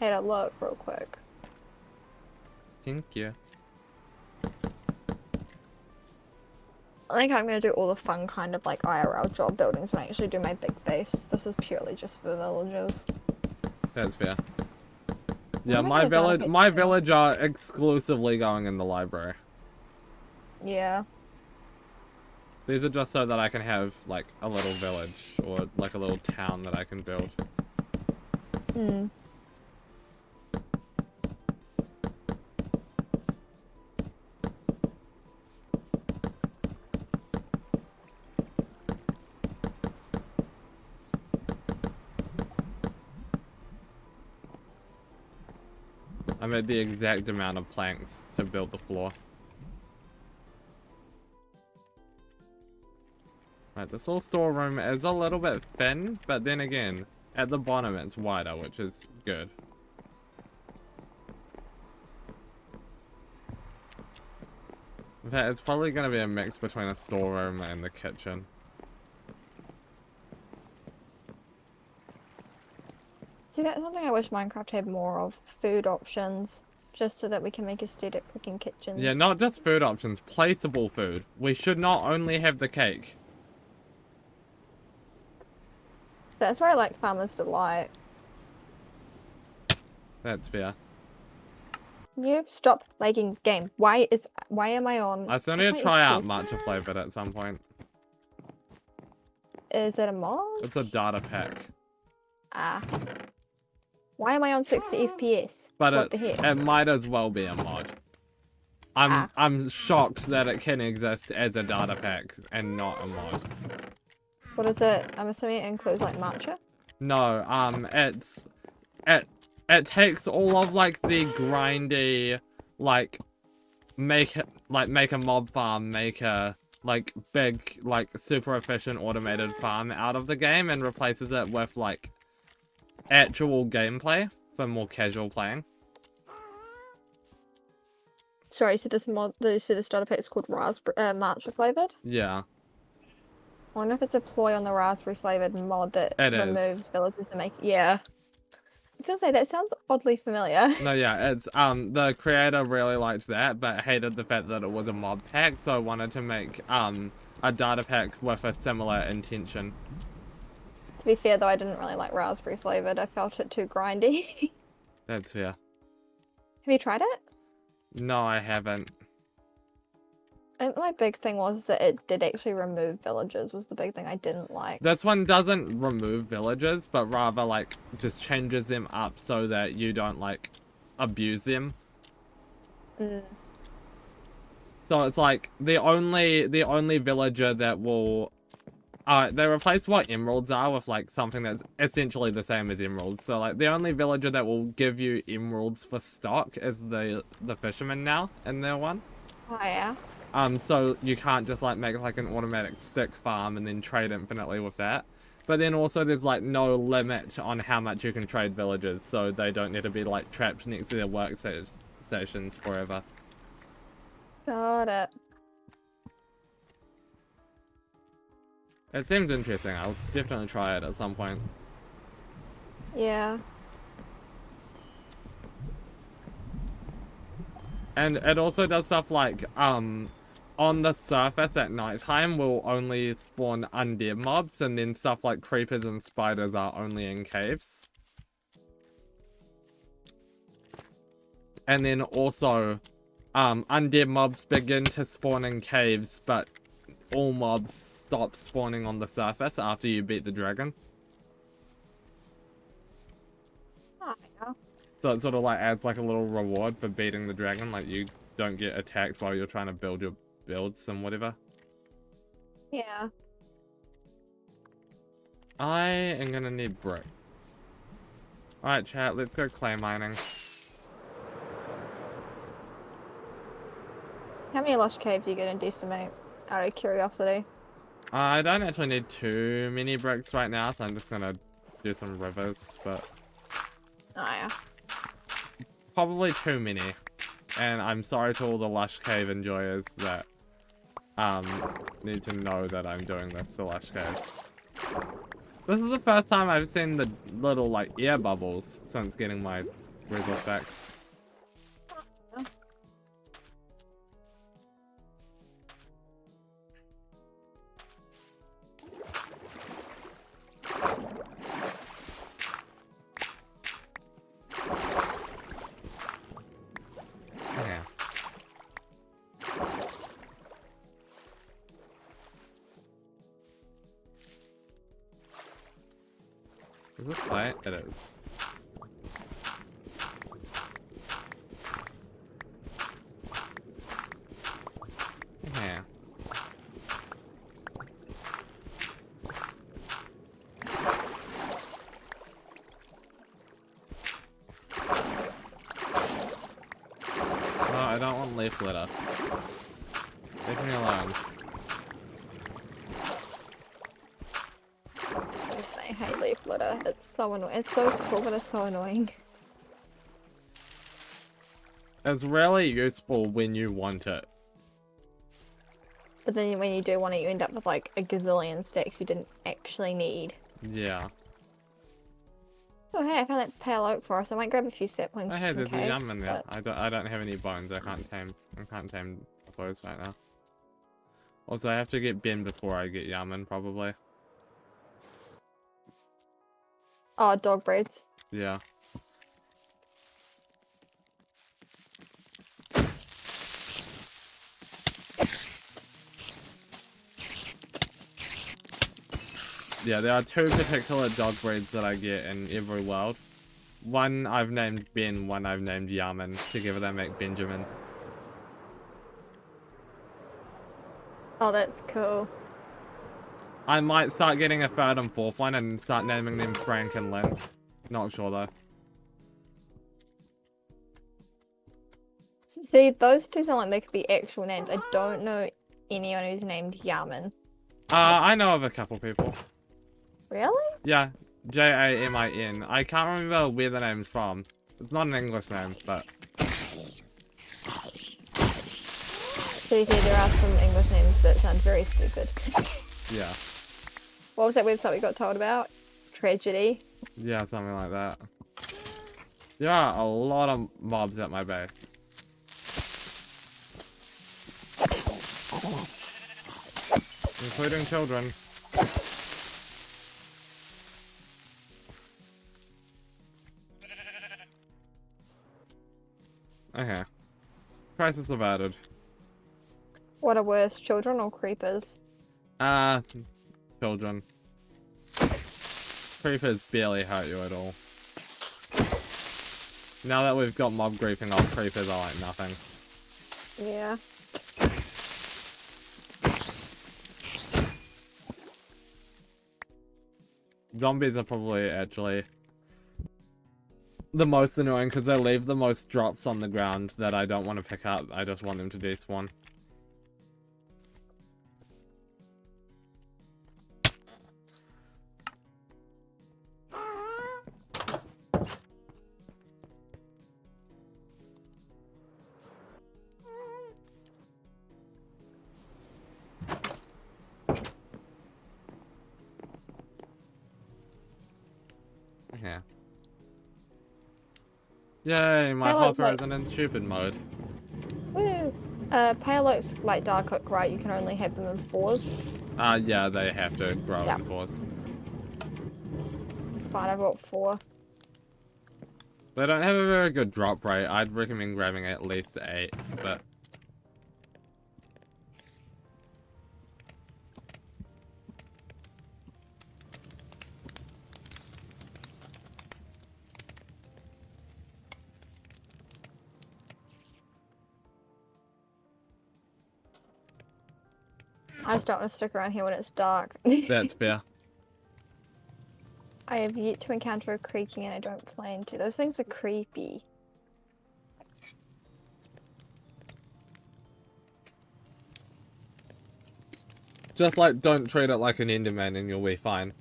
I had a look real quick. Thank you. I think I'm going to do all the fun kind of like IRL job buildings when I actually do my big base. This is purely just for the villagers. That's fair. Yeah, my village are exclusively going in the library. Yeah. These are just so that I can have like a little village or like a little town that I can build. Hmm. I made the exact amount of planks to build the floor. Right, this little storeroom is a little bit thin, but then again, at the bottom it's wider, which is good. In fact, it's probably going to be a mix between a storeroom and the kitchen. See, that's one thing I wish Minecraft had more of, food options, just so that we can make aesthetic looking kitchens. Yeah, not just food options, placeable food. We should not only have the cake. That's where I like Farmer's Delight. That's fair. You stop lagging game. Why am I on? I still need to try out matcha flavored at some point. Is it a mod? It's a data pack. Ah. Why am I on 60 FPS? But what the heck? It might as well be a mod. I'm shocked that it can exist as a data pack and not a mod. What is it? I'm assuming it includes like matcha? No, it takes all of like the grindy like make a mob farm, make a like big like super efficient automated farm out of the game and replaces it with like actual gameplay for more casual playing. Sorry, so this starter pack is called raspberry matcha flavored. Yeah, I wonder if it's a ploy on the raspberry flavored mod that it is. removes villages to make. Yeah, I was gonna say that sounds oddly familiar. No, yeah, it's the creator really liked that, but hated the fact that it was a mob pack, so wanted to make a data pack with a similar intention. To be fair though, I didn't really like raspberry flavored. I felt it too grindy. That's fair. Have you tried it? No, I haven't. I think my big thing was that it did actually remove villages, was the big thing I didn't like. This one doesn't remove villages, but rather like just changes them up so that you don't like abuse them. Mm. So it's like the only villager that will they replace what emeralds are with like something that's essentially the same as emeralds. So like the only villager that will give you emeralds for stock is the fisherman now in their one. Oh yeah. So you can't just like make like an automatic stick farm and then trade infinitely with that. But then also there's like no limit on how much you can trade villagers, so they don't need to be like trapped next to their workstations forever. Got it. It seems interesting. I'll definitely try it at some point. Yeah. And it also does stuff like on the surface at nighttime will only spawn undead mobs, and then stuff like creepers and spiders are only in caves. And then also, undead mobs begin to spawn in caves, but all mobs stop spawning on the surface after you beat the dragon. Oh yeah. So it sort of like adds like a little reward for beating the dragon, like you don't get attacked while you're trying to build your builds and whatever. Yeah. I am gonna need brick. Alright chat, let's go clay mining. How many lush caves are you gonna decimate? Out of curiosity. I don't actually need too many bricks right now, so I'm just gonna do some rivers, but Oh yeah. probably too many. And I'm sorry to all the lush cave enjoyers that need to know that I'm doing this to lush caves. This is the first time I've seen the little like air bubbles since getting my resource back. Okay. Is this clay? It is. Yeah. Oh, I don't want leaf litter. Leave me alone. I hate leaf litter. It's so annoying. It's so cool, but it's so annoying. It's really useful when you want it. But then when you do want it, you end up with like a gazillion stacks you didn't actually need. Yeah. Oh hey, I found that pale oak forest. I might grab a few saplings Oh, just hey, in there's a case. yum in there. But... I don't have any bones. I can't tame those right now. Also, I have to get Ben before I get Yaman, probably. Oh, dog breeds. Yeah. Yeah, there are two particular dog breeds that I get in every world. One I've named Ben, one I've named Yaman. Together they make Benjamin. Oh, that's cool. I might start getting a third and fourth one and start naming them Frank and Lynn. Not sure though. See, those two sound like they could be actual names. I don't know anyone who's named Yaman. I know of a couple people. Really? Yeah, Jamin. I can't remember where the name's from. It's not an English name, but... To be fair, there are some English names that sound very stupid. Yeah. What was that website we got told about? Tragedy. Yeah, something like that. There are a lot of mobs at my base. Including children. Okay. Crisis averted. What are worse, children or creepers? Children. Creepers barely hurt you at all. Now that we've got mob griefing off, creepers are like nothing. Yeah. Zombies are probably actually the most annoying because they leave the most drops on the ground that I don't want to pick up. I just want them to despawn. Yeah. Yay, my Pale hopper looks like isn't in stupid mode. woo. Pale looks like dark oak, right? You can only have them in 4s. Yeah, they have to grow Yeah. in force. It's fine, I've got 4. They don't have a very good drop rate. I'd recommend grabbing at least 8, but I just don't want to stick around here when it's dark. that's fair. I have yet to encounter a creaking and I don't plan to. Those things are creepy. Just like, don't treat it like an Enderman and you'll be fine.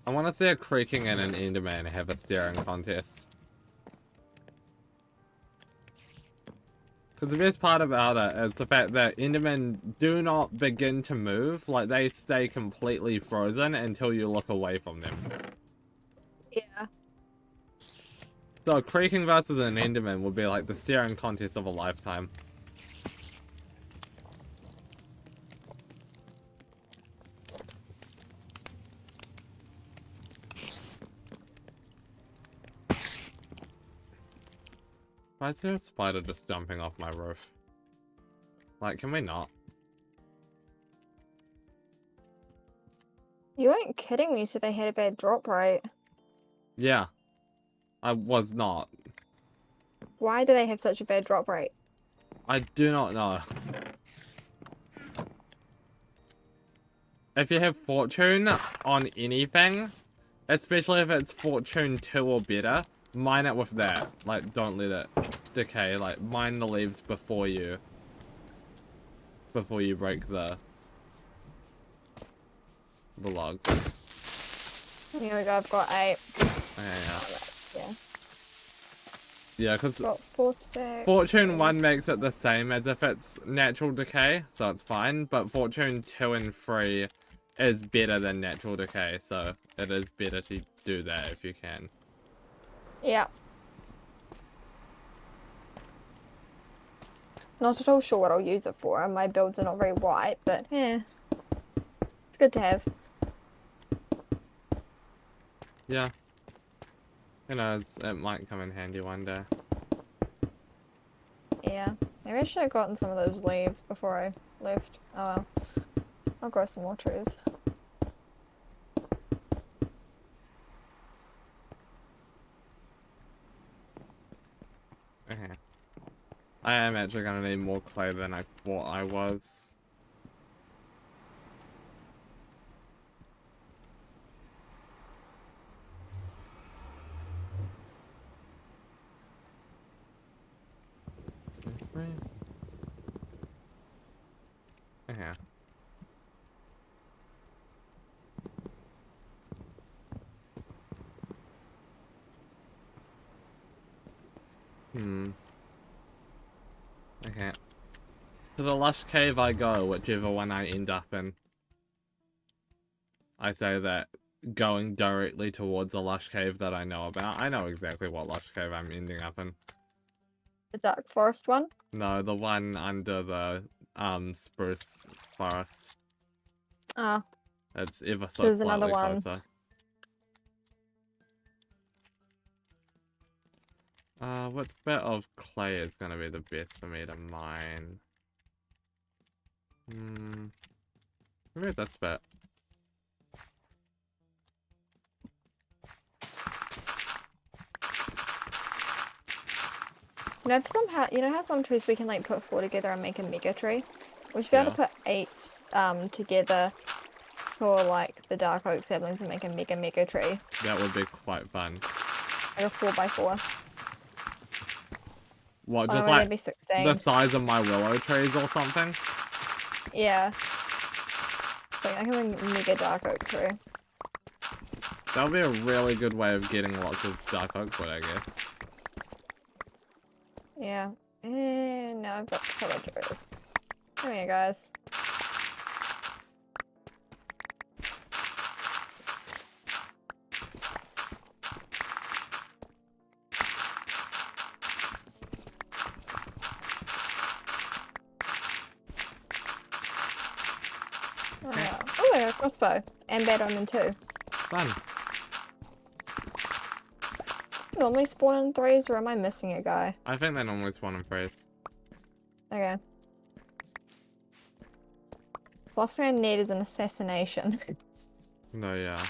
I want to see a creaking and an Enderman have a staring contest. Because the best part about it is the fact that Endermen do not begin to move. Like, they stay completely frozen until you look away from them. Yeah. So, creaking versus an Enderman would be like the staring contest of a lifetime. Why is there a spider just jumping off my roof? Like, can we not? You weren't kidding when you said they had a bad drop rate. Yeah. I was not. Why do they have such a bad drop rate? I do not know. If you have fortune on anything, especially if it's fortune 2 or better, mine it with that. Like, don't let it decay. Like, mine the leaves before you break the logs. Here we go, I've got 8. Yeah. Yeah. Yeah, because Got 4 stacks. fortune 1 makes it the same as if it's natural decay, so it's fine. But fortune 2 and 3 is better than natural decay, so it is better to do that if you can. Yeah. Not at all sure what I'll use it for, and my builds are not very white, but yeah. It's good to have. Yeah. Who knows, it might come in handy one day. Yeah. Maybe I should have gotten some of those leaves before I left. Oh well. I'll grow some more trees. Okay. I am actually going to need more clay than I thought I was. Okay. Okay. To the lush cave I go, whichever one I end up in. I say that going directly towards a lush cave that I know about. I know exactly what lush cave I'm ending up in. The dark forest one? No, the one under the spruce forest. Ah, It's ever so there's another slightly one. closer. What bit of clay is gonna be the best for me to mine? Maybe this bit. You know, somehow, you know how some trees we can like put 4 together and make a mega tree? We should be able to put 8 together for like the dark oak saplings and make a mega tree. That would be quite fun. Like a 4x4. What, Oh, just no, like that'd be 16. the size of my willow trees or something? Yeah. So I can make a mega dark oak tree. That would be a really good way of getting lots of dark oak wood, I guess. Yeah. And now I've got the villagers. Come here, guys. Oh, I got a crossbow. And bad omen too. Fun. Normally spawn in 3s, or am I missing a guy? I think they normally spawn in threes. Okay. So last thing I need is an assassination. No, yeah.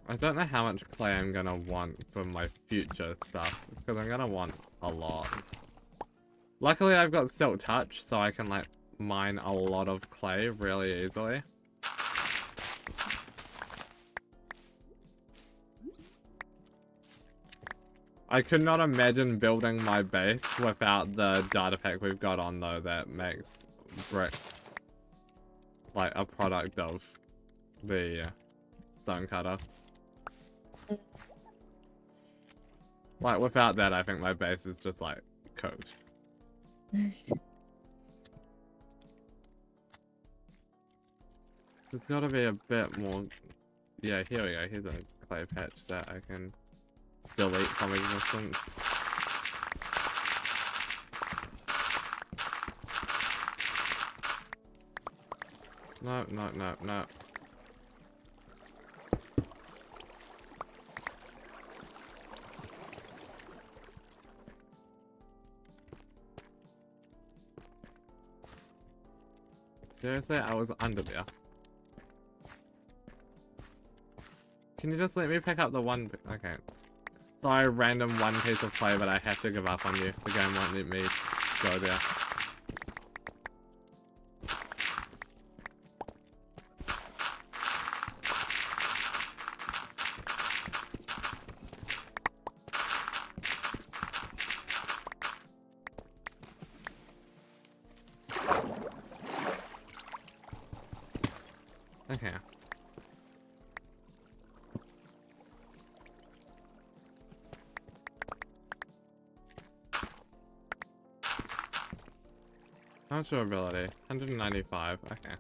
I don't know how much clay I'm gonna want for my future stuff, because I'm gonna want a lot. Luckily I've got Silk Touch, so I can like mine a lot of clay really easily. I could not imagine building my base without the data pack we've got on though that makes bricks like a product of the stone cutter. Like without that I think my base is just like cooked. There's gotta be a bit more. Yeah, here we go. Here's a clay patch that I can delete from existence. No, no, no, no. Seriously, I was under there. Can you just let me pick up the one? Okay. Sorry, random one piece of clay, but I have to give up on you. The game won't let me go there. Okay. How much ability? 195. Okay.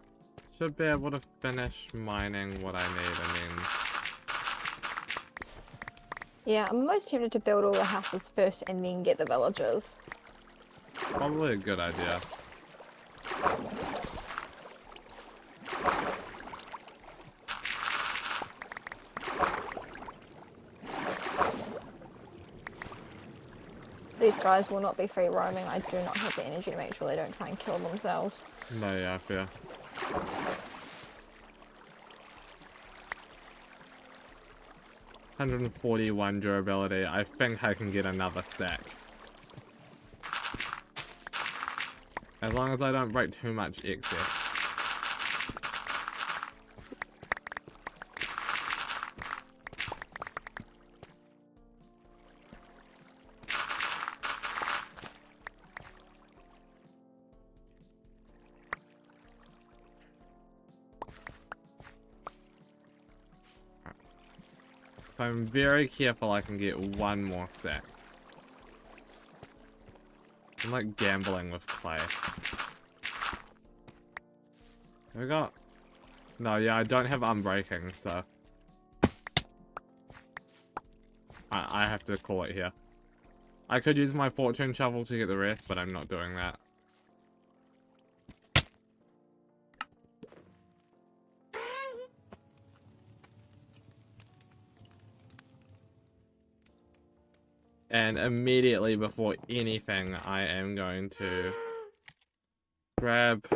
Should be able to finish mining what I need and then... Yeah, I'm most tempted to build all the houses first and then get the villagers. Probably a good idea. These guys will not be free roaming. I do not have the energy to make sure they don't try and kill themselves. No, yeah, I fear. $141 durability. I think I can get another stack. As long as I don't break too much excess. If I'm very careful, I can get one more sack. I'm like gambling with clay. We got... No, yeah, I don't have unbreaking, so... I have to call it here. I could use my fortune shovel to get the rest, but I'm not doing that. And immediately before anything, I am going to grab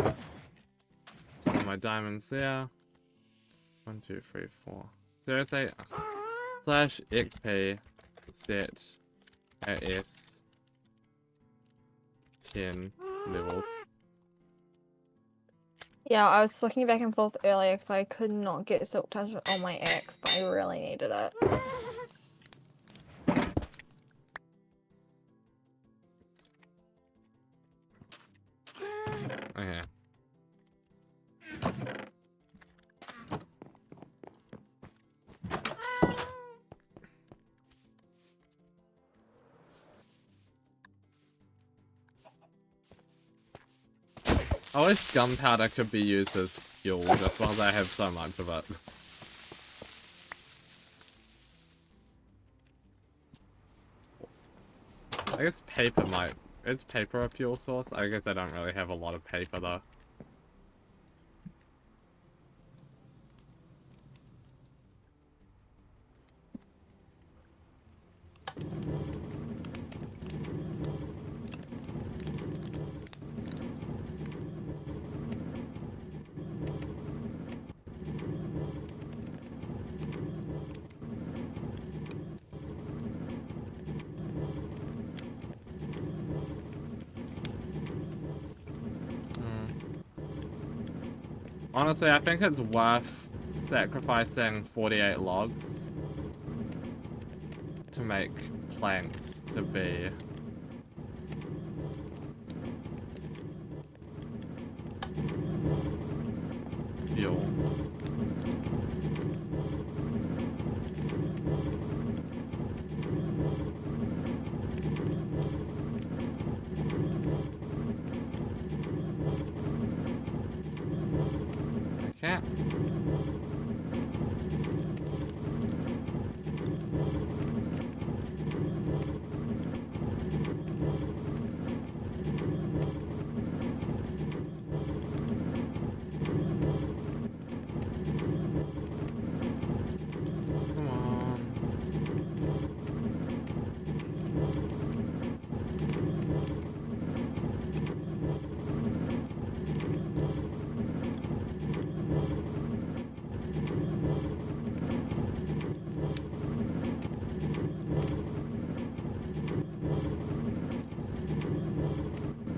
some of my diamonds there. 1, 2, 3, 4. Seriously? Slash XP set AS 10 levels. Yeah, I was flicking back and forth earlier because I could not get Silk Touch on my axe, but I really needed it. Okay. I wish gunpowder could be used as fuel, just because I have so much of it. I guess paper might... Is paper a fuel source? I guess I don't really have a lot of paper though. Honestly, I think it's worth sacrificing 48 logs to make planks to be fuel. Okay. Come on.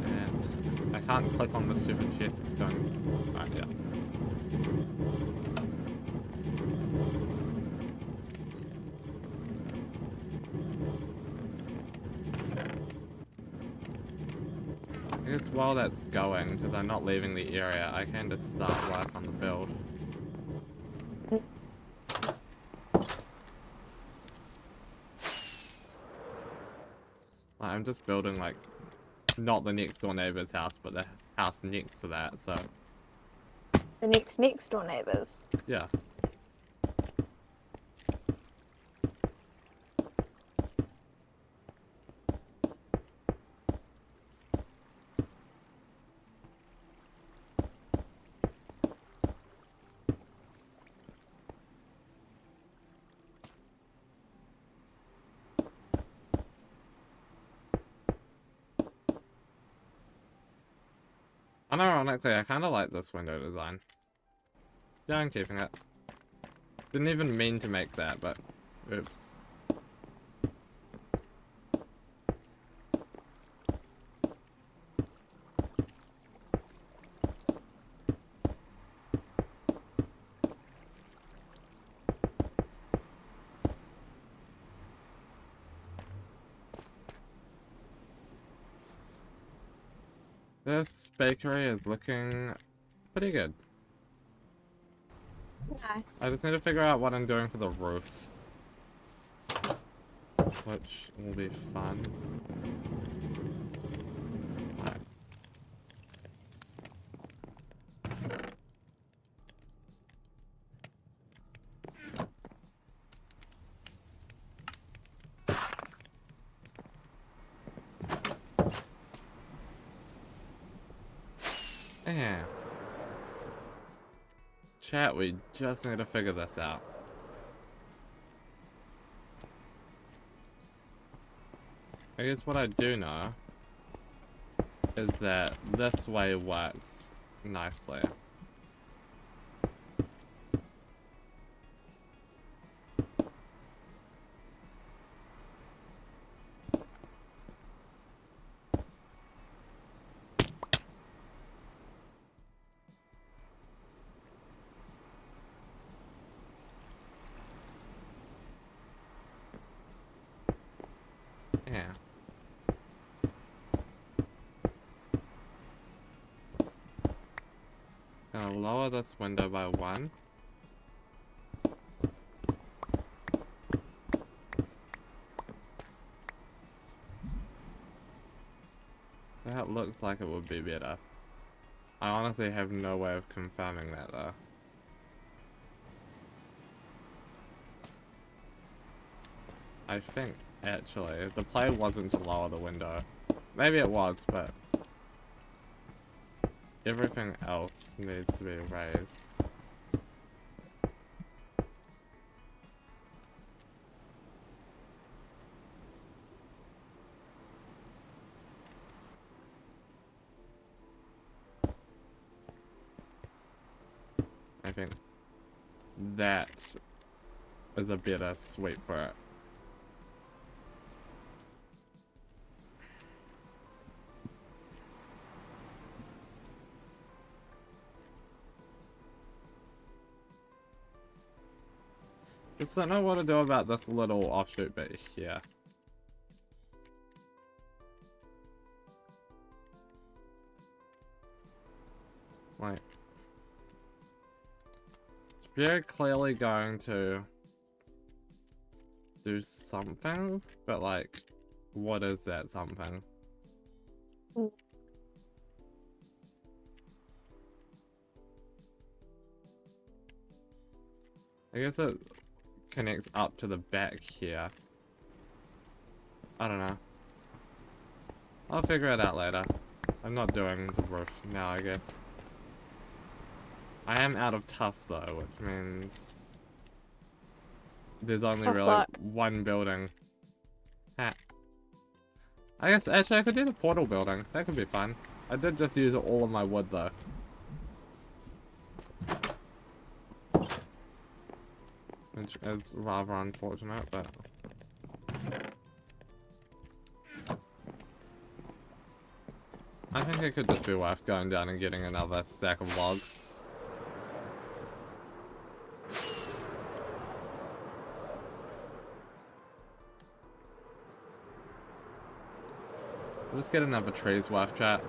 And I can't click on the stupid chest, it's going... Alright, yeah. I guess while that's going, because I'm not leaving the area, I can just start work on the build. I'm just building, like, not the next door neighbor's house, but the house next to that, so... The next door neighbors. Yeah. Unironically, I kind of like this window design. Yeah, I'm keeping it. Didn't even mean to make that, but oops. This bakery is looking pretty good. Nice. I just need to figure out what I'm doing for the roof. which will be fun. Right. Yeah. Chat, we just need to figure this out. I guess what I do know is that this way works nicely. Yeah. Gonna lower this window by 1. That looks like it would be better. I honestly have no way of confirming that though. I think, actually, the play wasn't to lower the window. Maybe it was, but everything else needs to be raised. I think that is a better sweep for it. Just don't know what to do about this little offshoot bit here. Like, it's very clearly going to do something, but like, what is that something? I guess it connects up to the back here. I don't know. I'll figure it out later. I'm not doing the roof now, I guess. I am out of tough though, which means there's only really one building. Ha. I guess actually I could do the portal building. That could be fun. I did just use all of my wood though. Which is rather unfortunate, but I think it could just be worth going down and getting another stack of logs. Let's get another tree's worth, chat.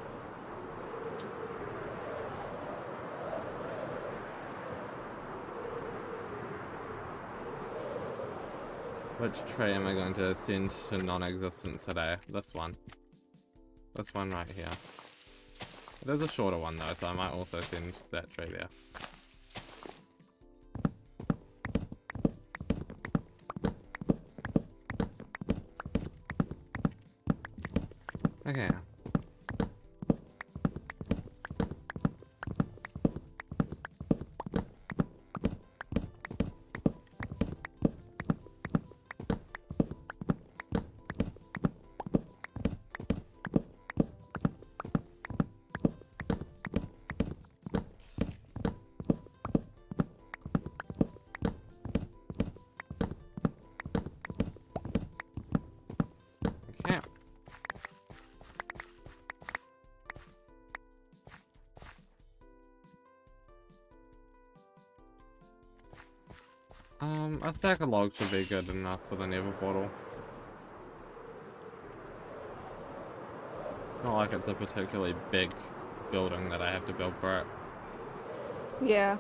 Which tree am I going to send to non-existence today? This one. This one right here. It is a shorter one though, so I might also send that tree there. Okay. A stack of logs should be good enough for the nether portal. Not like it's a particularly big building that I have to build for it. Yeah.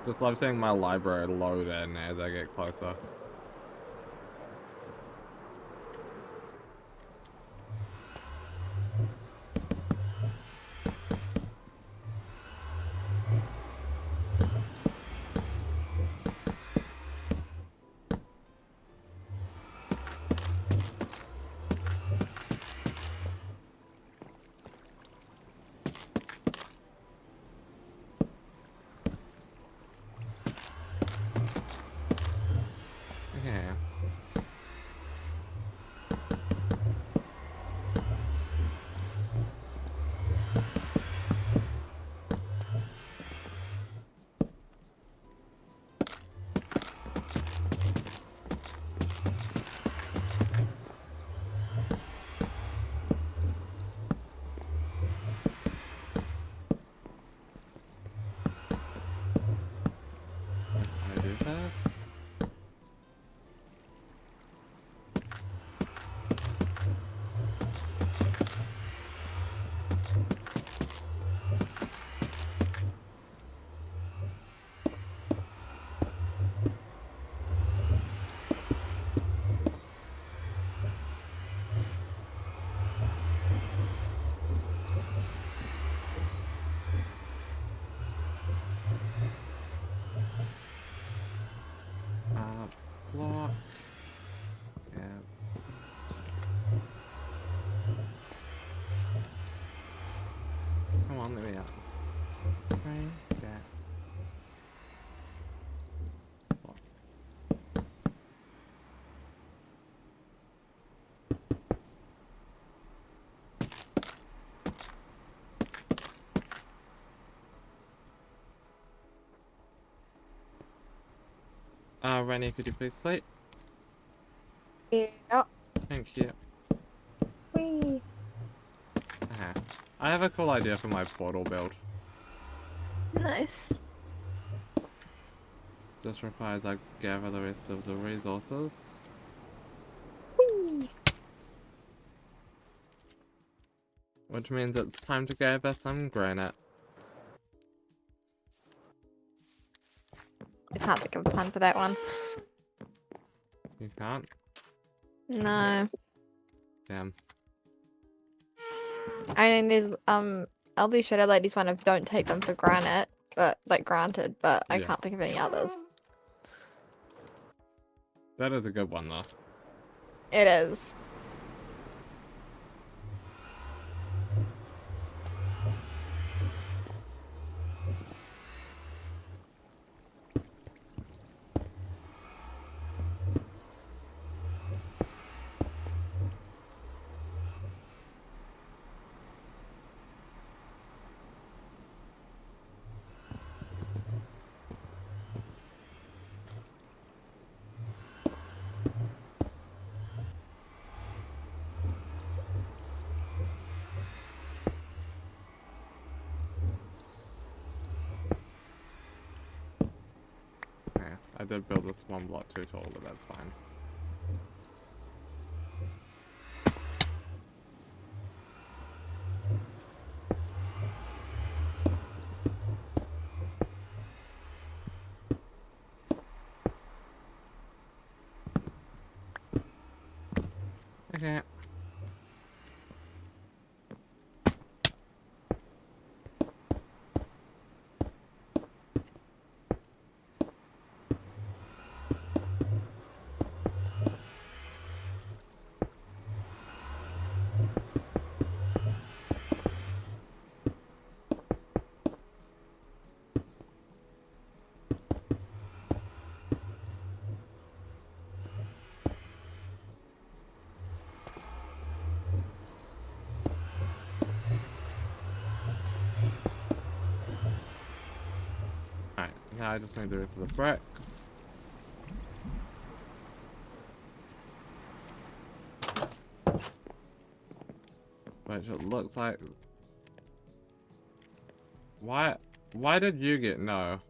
Just love seeing my library load in as I get closer. Okay. I do this. Block. Yeah. Come on, let me out. Right, that. Block. Rennie, could you please sleep? Yeah. Thank you. Whee. Okay. I have a cool idea for my portal build. Nice. Just requires I gather the rest of the resources. Whee. Which means it's time to gather some granite. I can't think of a pun for that one. You can't? No. Damn. I mean, there's LB Shadow Lady's one of don't take them for granted, but like granted, but I Yeah. can't think of any others. That is a good one though. It is. Okay. I did build this one block too tall, but that's fine. Okay. Alright, now I just need the rest of the bricks. Which it looks like... Why did you get no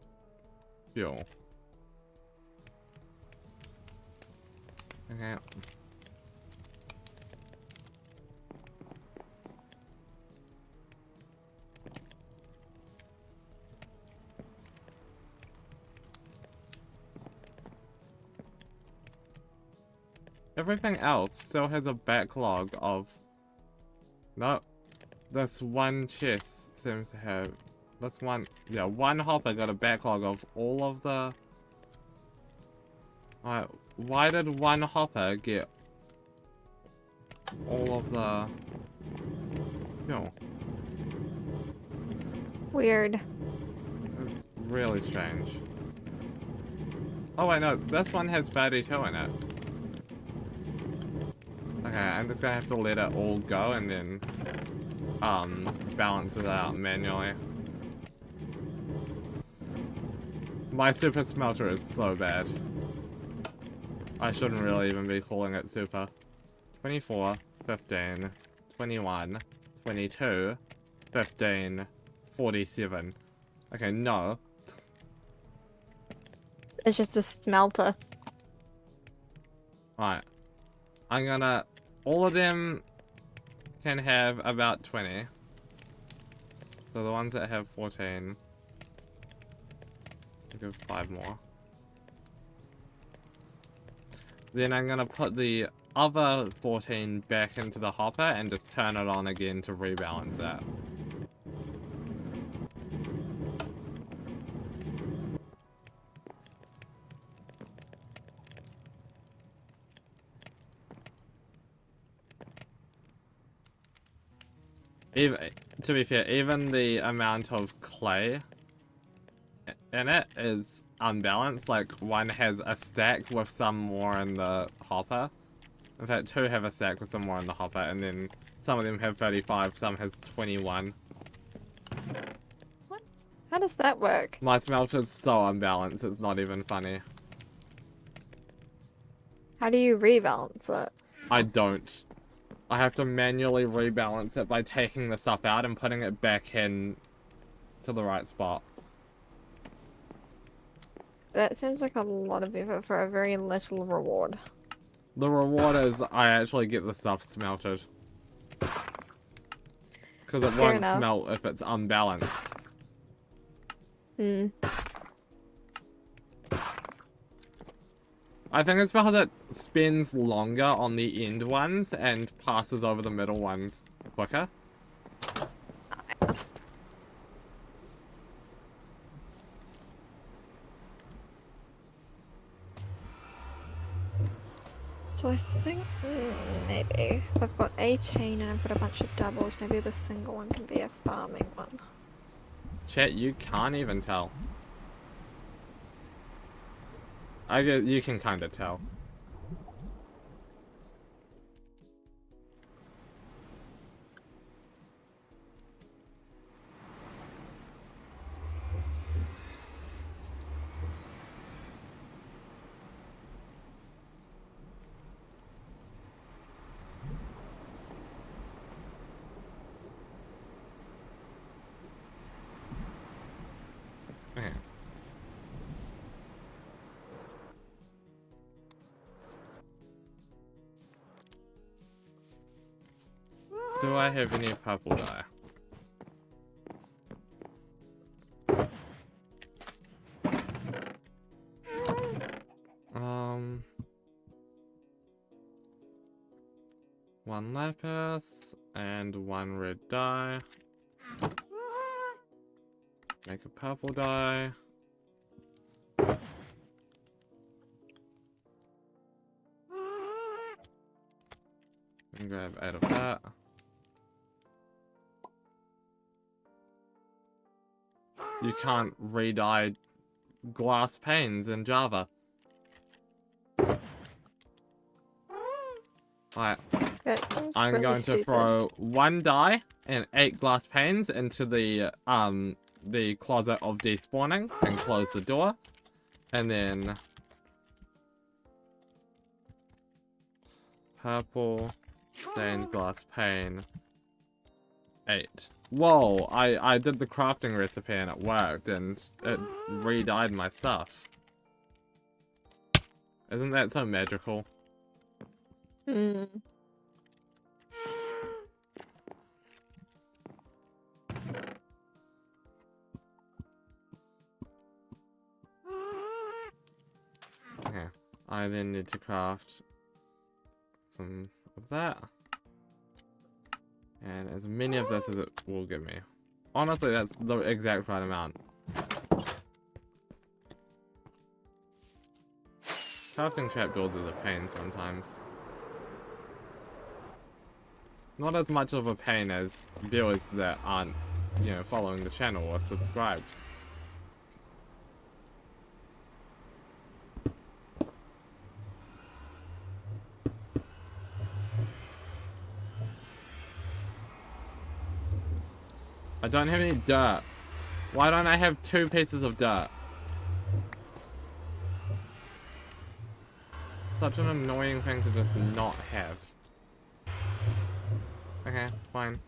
fuel? Okay. everything else still has a backlog of... No, this one chest seems to have... This one... Yeah, one hopper got a backlog of all of the... Alright, why did one hopper get all of the... Fuel? Weird. It's really strange. Oh wait, no, this one has 32 in it. Okay, I'm just gonna have to let it all go and then, balance it out manually. My super smelter is so bad. I shouldn't really even be calling it super. 24, 15, 21, 22, 15, 47. Okay, no. It's just a smelter. Alright. I'm gonna... All of them can have about 20. So the ones that have 14... I'll give 5 more. Then I'm gonna put the other 14 back into the hopper and just turn it on again to rebalance that. Even, to be fair, even the amount of clay in it is unbalanced. Like, one has a stack with some more in the hopper. In fact, two have a stack with some more in the hopper, and then some of them have 35, some has 21. What? How does that work? My smelter's so unbalanced, it's not even funny. How do you rebalance it? I don't. I have to manually rebalance it by taking the stuff out and putting it back in to the right spot. That seems like a lot of effort for a very little reward. The reward is I actually get the stuff smelted. Because it Fair won't enough. smelt if it's unbalanced. Hmm. I think it's because it spends longer on the end ones and passes over the middle ones quicker. So I think maybe if I've got 18 and I've got a bunch of doubles, maybe the single one can be a farming one. Chat, you can't even tell. I guess you can kind of tell. Okay. Do I have any purple dye? One lapis and one red dye. Make a purple dye. And grab 8 of that. You can't re-dye glass panes in Java. Alright, That seems I'm really going stupid. to throw 1 dye and 8 glass panes into the closet of despawning and close the door. And then purple stained glass pane 8. Whoa, I did the crafting recipe and it worked and it re-dyed my stuff. Isn't that so magical? Hmm. Okay, I then need to craft some of that. And as many of this as it will give me. Honestly, that's the exact right amount. Crafting trapdoors is a pain sometimes. Not as much of a pain as viewers that aren't, you know, following the channel or subscribed. I don't have any dirt. Why don't I have 2 pieces of dirt? Such an annoying thing to just not have. Okay, fine.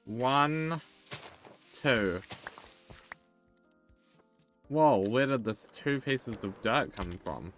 1, 2. Whoa, where did this 2 pieces of dirt come from?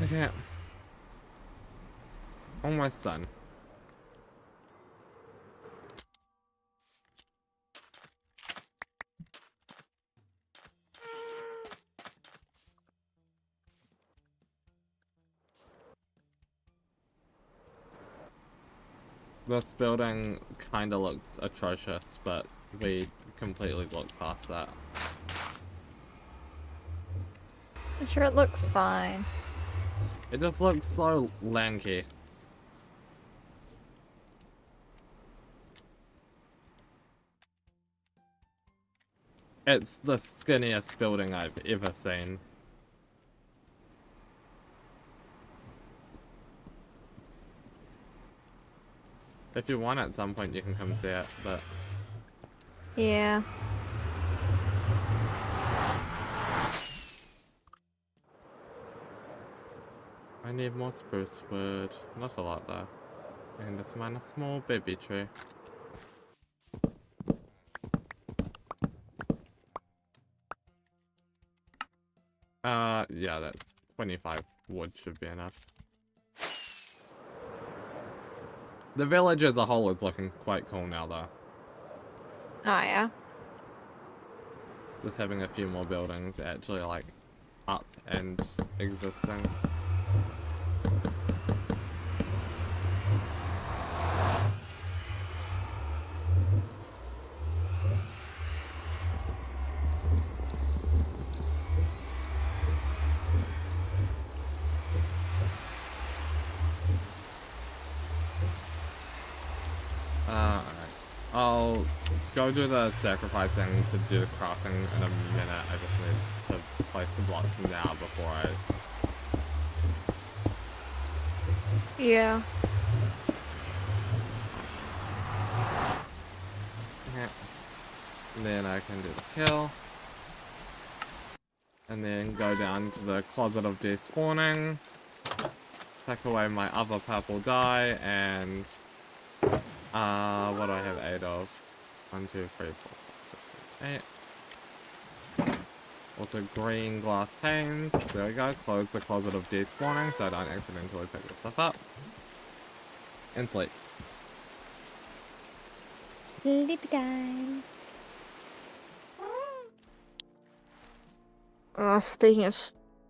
Okay. Almost done. This building kinda looks atrocious, but we completely looked past that. I'm sure it looks fine. It just looks so lanky. It's the skinniest building I've ever seen. If you want at some point you can come see it, but... Yeah. I need more spruce wood. Not a lot though. I can just mine a small baby tree. Yeah, that's 25 wood should be enough. The village as a whole is looking quite cool now though. Oh, yeah. Just having a few more buildings actually like up and existing. Alright. I'll go do the sacrificing to do the crafting in a minute. I just need to place the blocks now before I... Yeah. Okay. And then I can do the kill. And then go down to the closet of despawning. Pack away my other purple dye and... what do I have 8 of? 1, 2, 3, 4, 5, 6, 7, 8. Also green glass panes. There we go. Close the closet of despawning so I don't accidentally pick this stuff up. And sleep. Sleep time. Oh, speaking of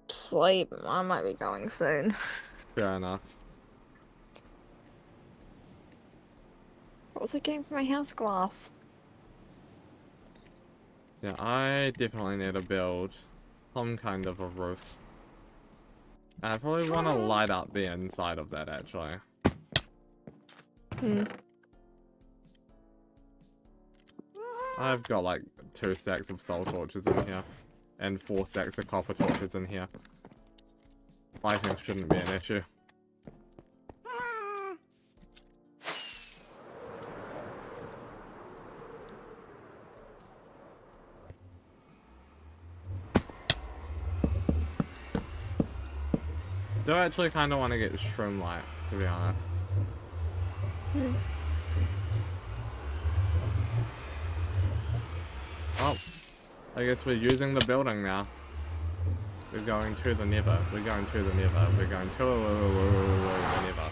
sleep, I might be going soon. Fair enough. What was it getting for my house glass? Yeah, I definitely need to build some kind of a roof. I probably want to light up the inside of that actually. Hmm. I've got like 2 stacks of soul torches in here. And 4 stacks of copper torches in here. Lighting shouldn't be an issue. Do actually kind of want to get shroom light, to be honest. Oh, I guess we're using the building now. We're going to the Nether. We're going to the Nether. We're going to the Nether.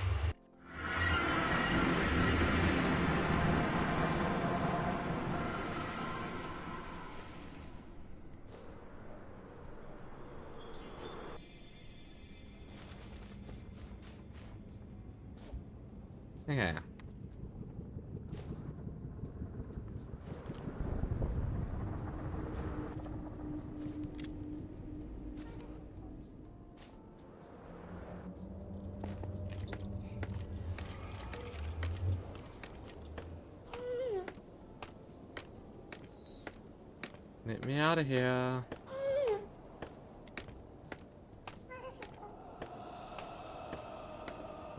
Okay. Let me out of here.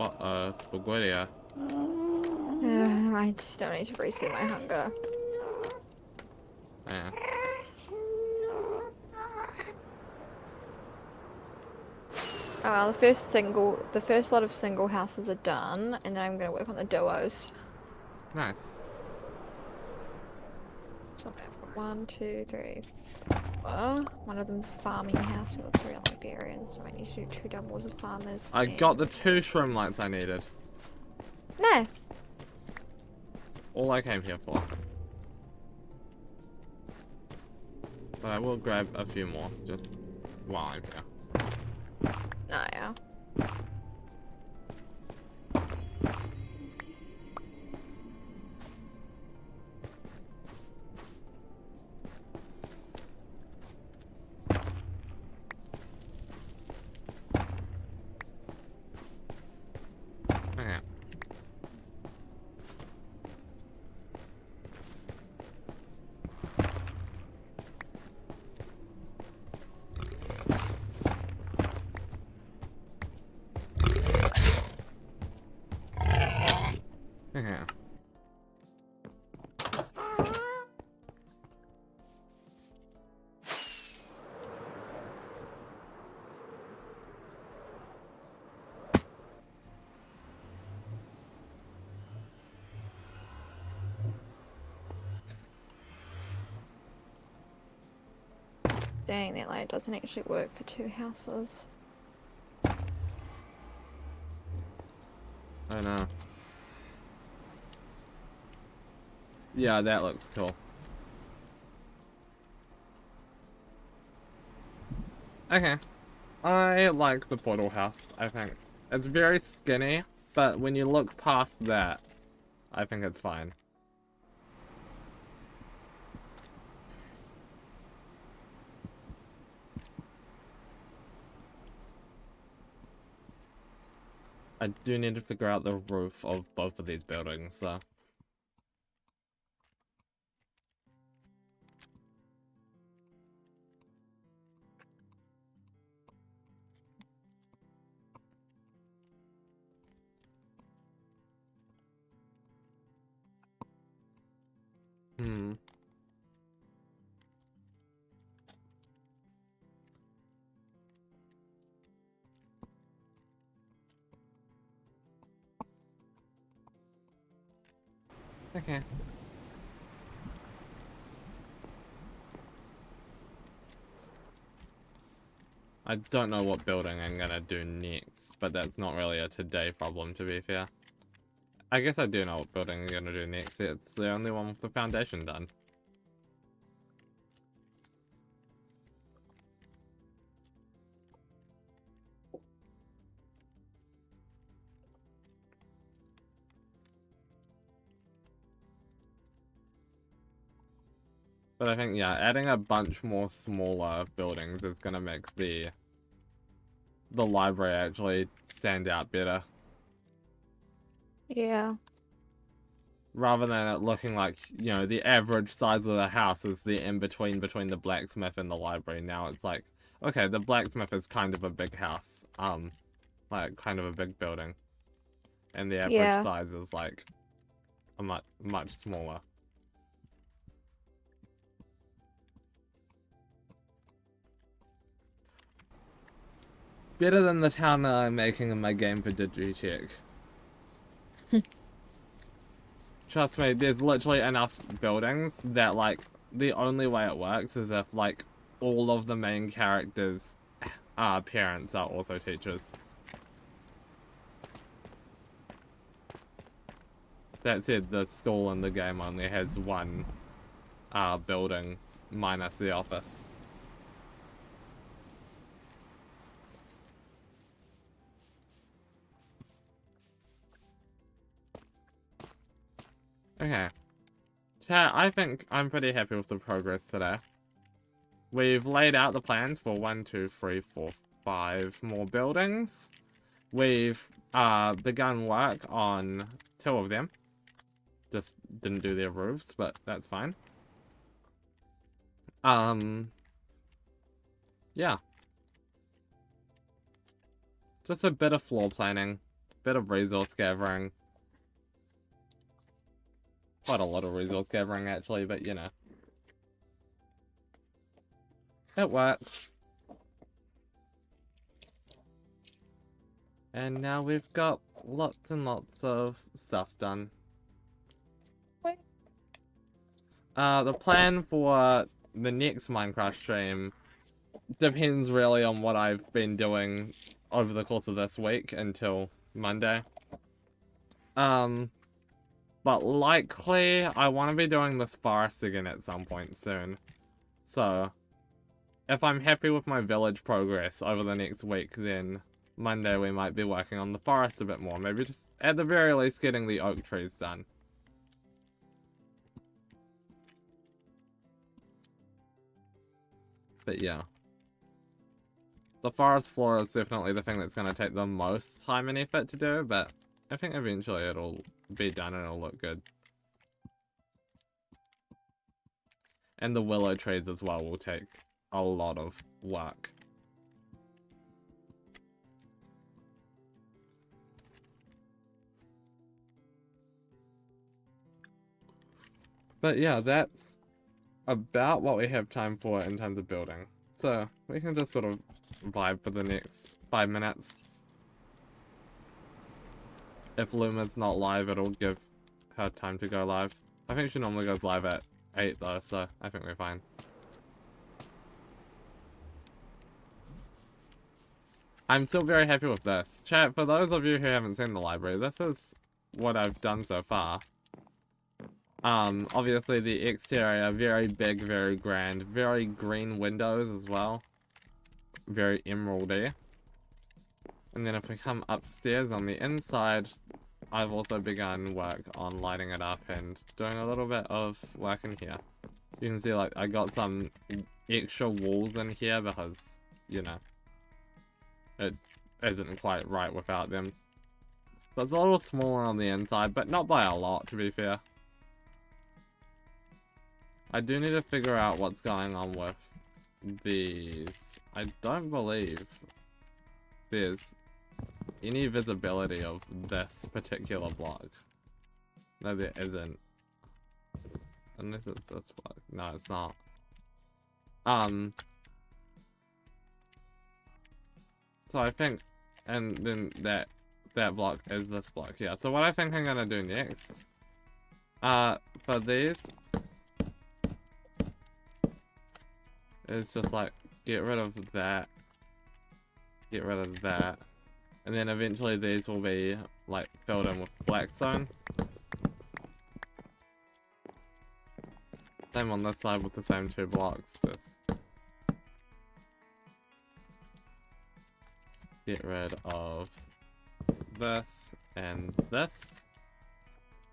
Uh-oh, spaghetti. I still need to reset my hunger. Yeah. Oh well, the first lot of single houses are done, and then I'm gonna work on the duos. Nice. So I've got 1, 2, 3, 4. One of them's a farming house, the other 3 are librarians. So I need to do 2 doubles of farmers. I got the And 2 shroom lights I needed. nice. All I came here for. But I will grab a few more, just while I'm here. Oh yeah. Okay. Okay. Dang, that light doesn't actually work for 2 houses. I know. Yeah, that looks cool. Okay. I like the portal house, I think. It's very skinny, but when you look past that, I think it's fine. I do need to figure out the roof of both of these buildings, though. Hmm. Okay. I don't know what building I'm gonna do next, but that's not really a today problem, to be fair. I guess I do know what building I'm gonna do next. It's the only one with the foundation done. But I think, yeah, adding a bunch more smaller buildings is gonna make the library actually stand out better. Yeah. Rather than it looking like, you know, the average size of the house is the in-between between the blacksmith and the library. Now it's like, okay, the blacksmith is kind of a big house. Like, kind of a big building. And the average Yeah. size is, like, a much smaller. Better than the town that I'm making in my game for Digitech. Trust me, there's literally enough buildings that, like, the only way it works is if, like, all of the main characters' parents are also teachers. That said, the school in the game only has one building, minus the office. Okay. Chat, I think I'm pretty happy with the progress today. We've laid out the plans for 1, 2, 3, 4, 5 more buildings. We've begun work on 2 of them. Just didn't do their roofs, but that's fine. Yeah. Just a bit of floor planning, bit of resource gathering. Quite a lot of resource gathering, actually, but you know. It works. And now we've got lots and lots of stuff done. Wait. The plan for the next Minecraft stream depends really on what I've been doing over the course of this week until Monday. But likely I want to be doing this forest again at some point soon. So, if I'm happy with my village progress over the next week, then Monday we might be working on the forest a bit more. Maybe just, at the very least, getting the oak trees done. But yeah. The forest floor is definitely the thing that's going to take the most time and effort to do, but I think eventually it'll be done and it'll look good. And the willow trees as well will take a lot of work. But yeah, that's about what we have time for in terms of building. So we can just sort of vibe for the next 5 minutes. If Luma's not live, it'll give her time to go live. I think she normally goes live at 8 though, so I think we're fine. I'm still very happy with this. Chat, for those of you who haven't seen the library, this is what I've done so far. Obviously the exterior, very big, very grand, very green windows as well. Very emeraldy. And then if we come upstairs on the inside, I've also begun work on lighting it up and doing a little bit of work in here. You can see, like, I got some extra walls in here because, you know, it isn't quite right without them. So it's a little smaller on the inside, but not by a lot, to be fair. I do need to figure out what's going on with these. I don't believe there's any visibility of this particular block. No, there isn't. Unless it's this block. No, it's not. So I think, and then that block is this block. Yeah, so what I think I'm gonna do next, for these, is just like, get rid of that, get rid of that, and then eventually these will be like filled in with blackstone. Same on this side with the same 2 blocks, just get rid of this and this.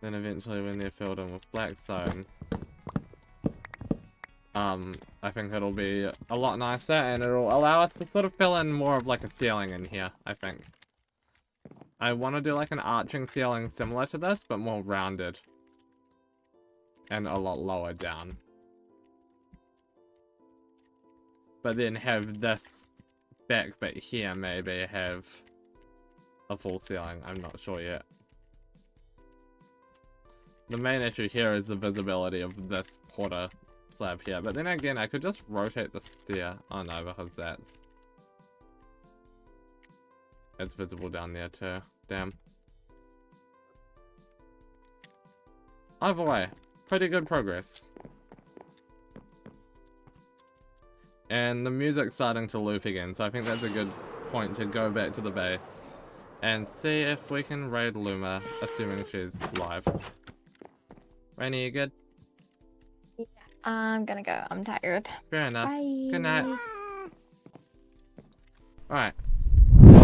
Then eventually when they're filled in with blackstone, I think it'll be a lot nicer and it'll allow us to sort of fill in more of like a ceiling in here, I think. I want to do like an arching ceiling similar to this, but more rounded. And a lot lower down. But then have this back bit here maybe have a full ceiling. I'm not sure yet. The main issue here is the visibility of this quarter slab here. But then again, I could just rotate the stair. Oh no, because it's visible down there too. Damn. Either way, pretty good progress. And the music's starting to loop again, so I think that's a good point to go back to the base and see if we can raid Luma, assuming she's live. Rainy, you good? Yeah. I'm gonna go. I'm tired. Fair enough. Bye. Good night. Alright.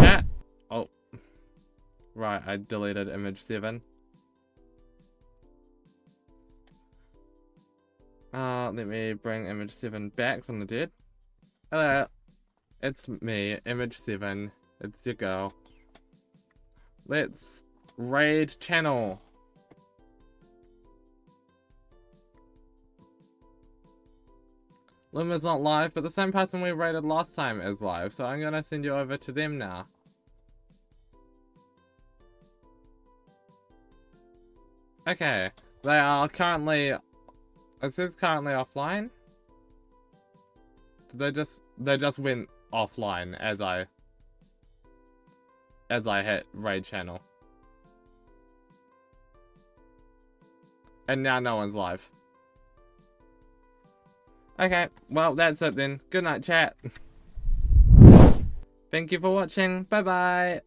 Chat. Oh. Right, I deleted image 7. Let me bring image 7 back from the dead. Hello. It's me, image 7. It's your girl. Let's raid channel. Luma's not live, but the same person we raided last time is live, so I'm gonna send you over to them now. Okay, they are currently, it says currently offline. They just went offline as I hit raid channel. And now no one's live. Okay, well that's it then. Good night, chat. Thank you for watching. Bye bye.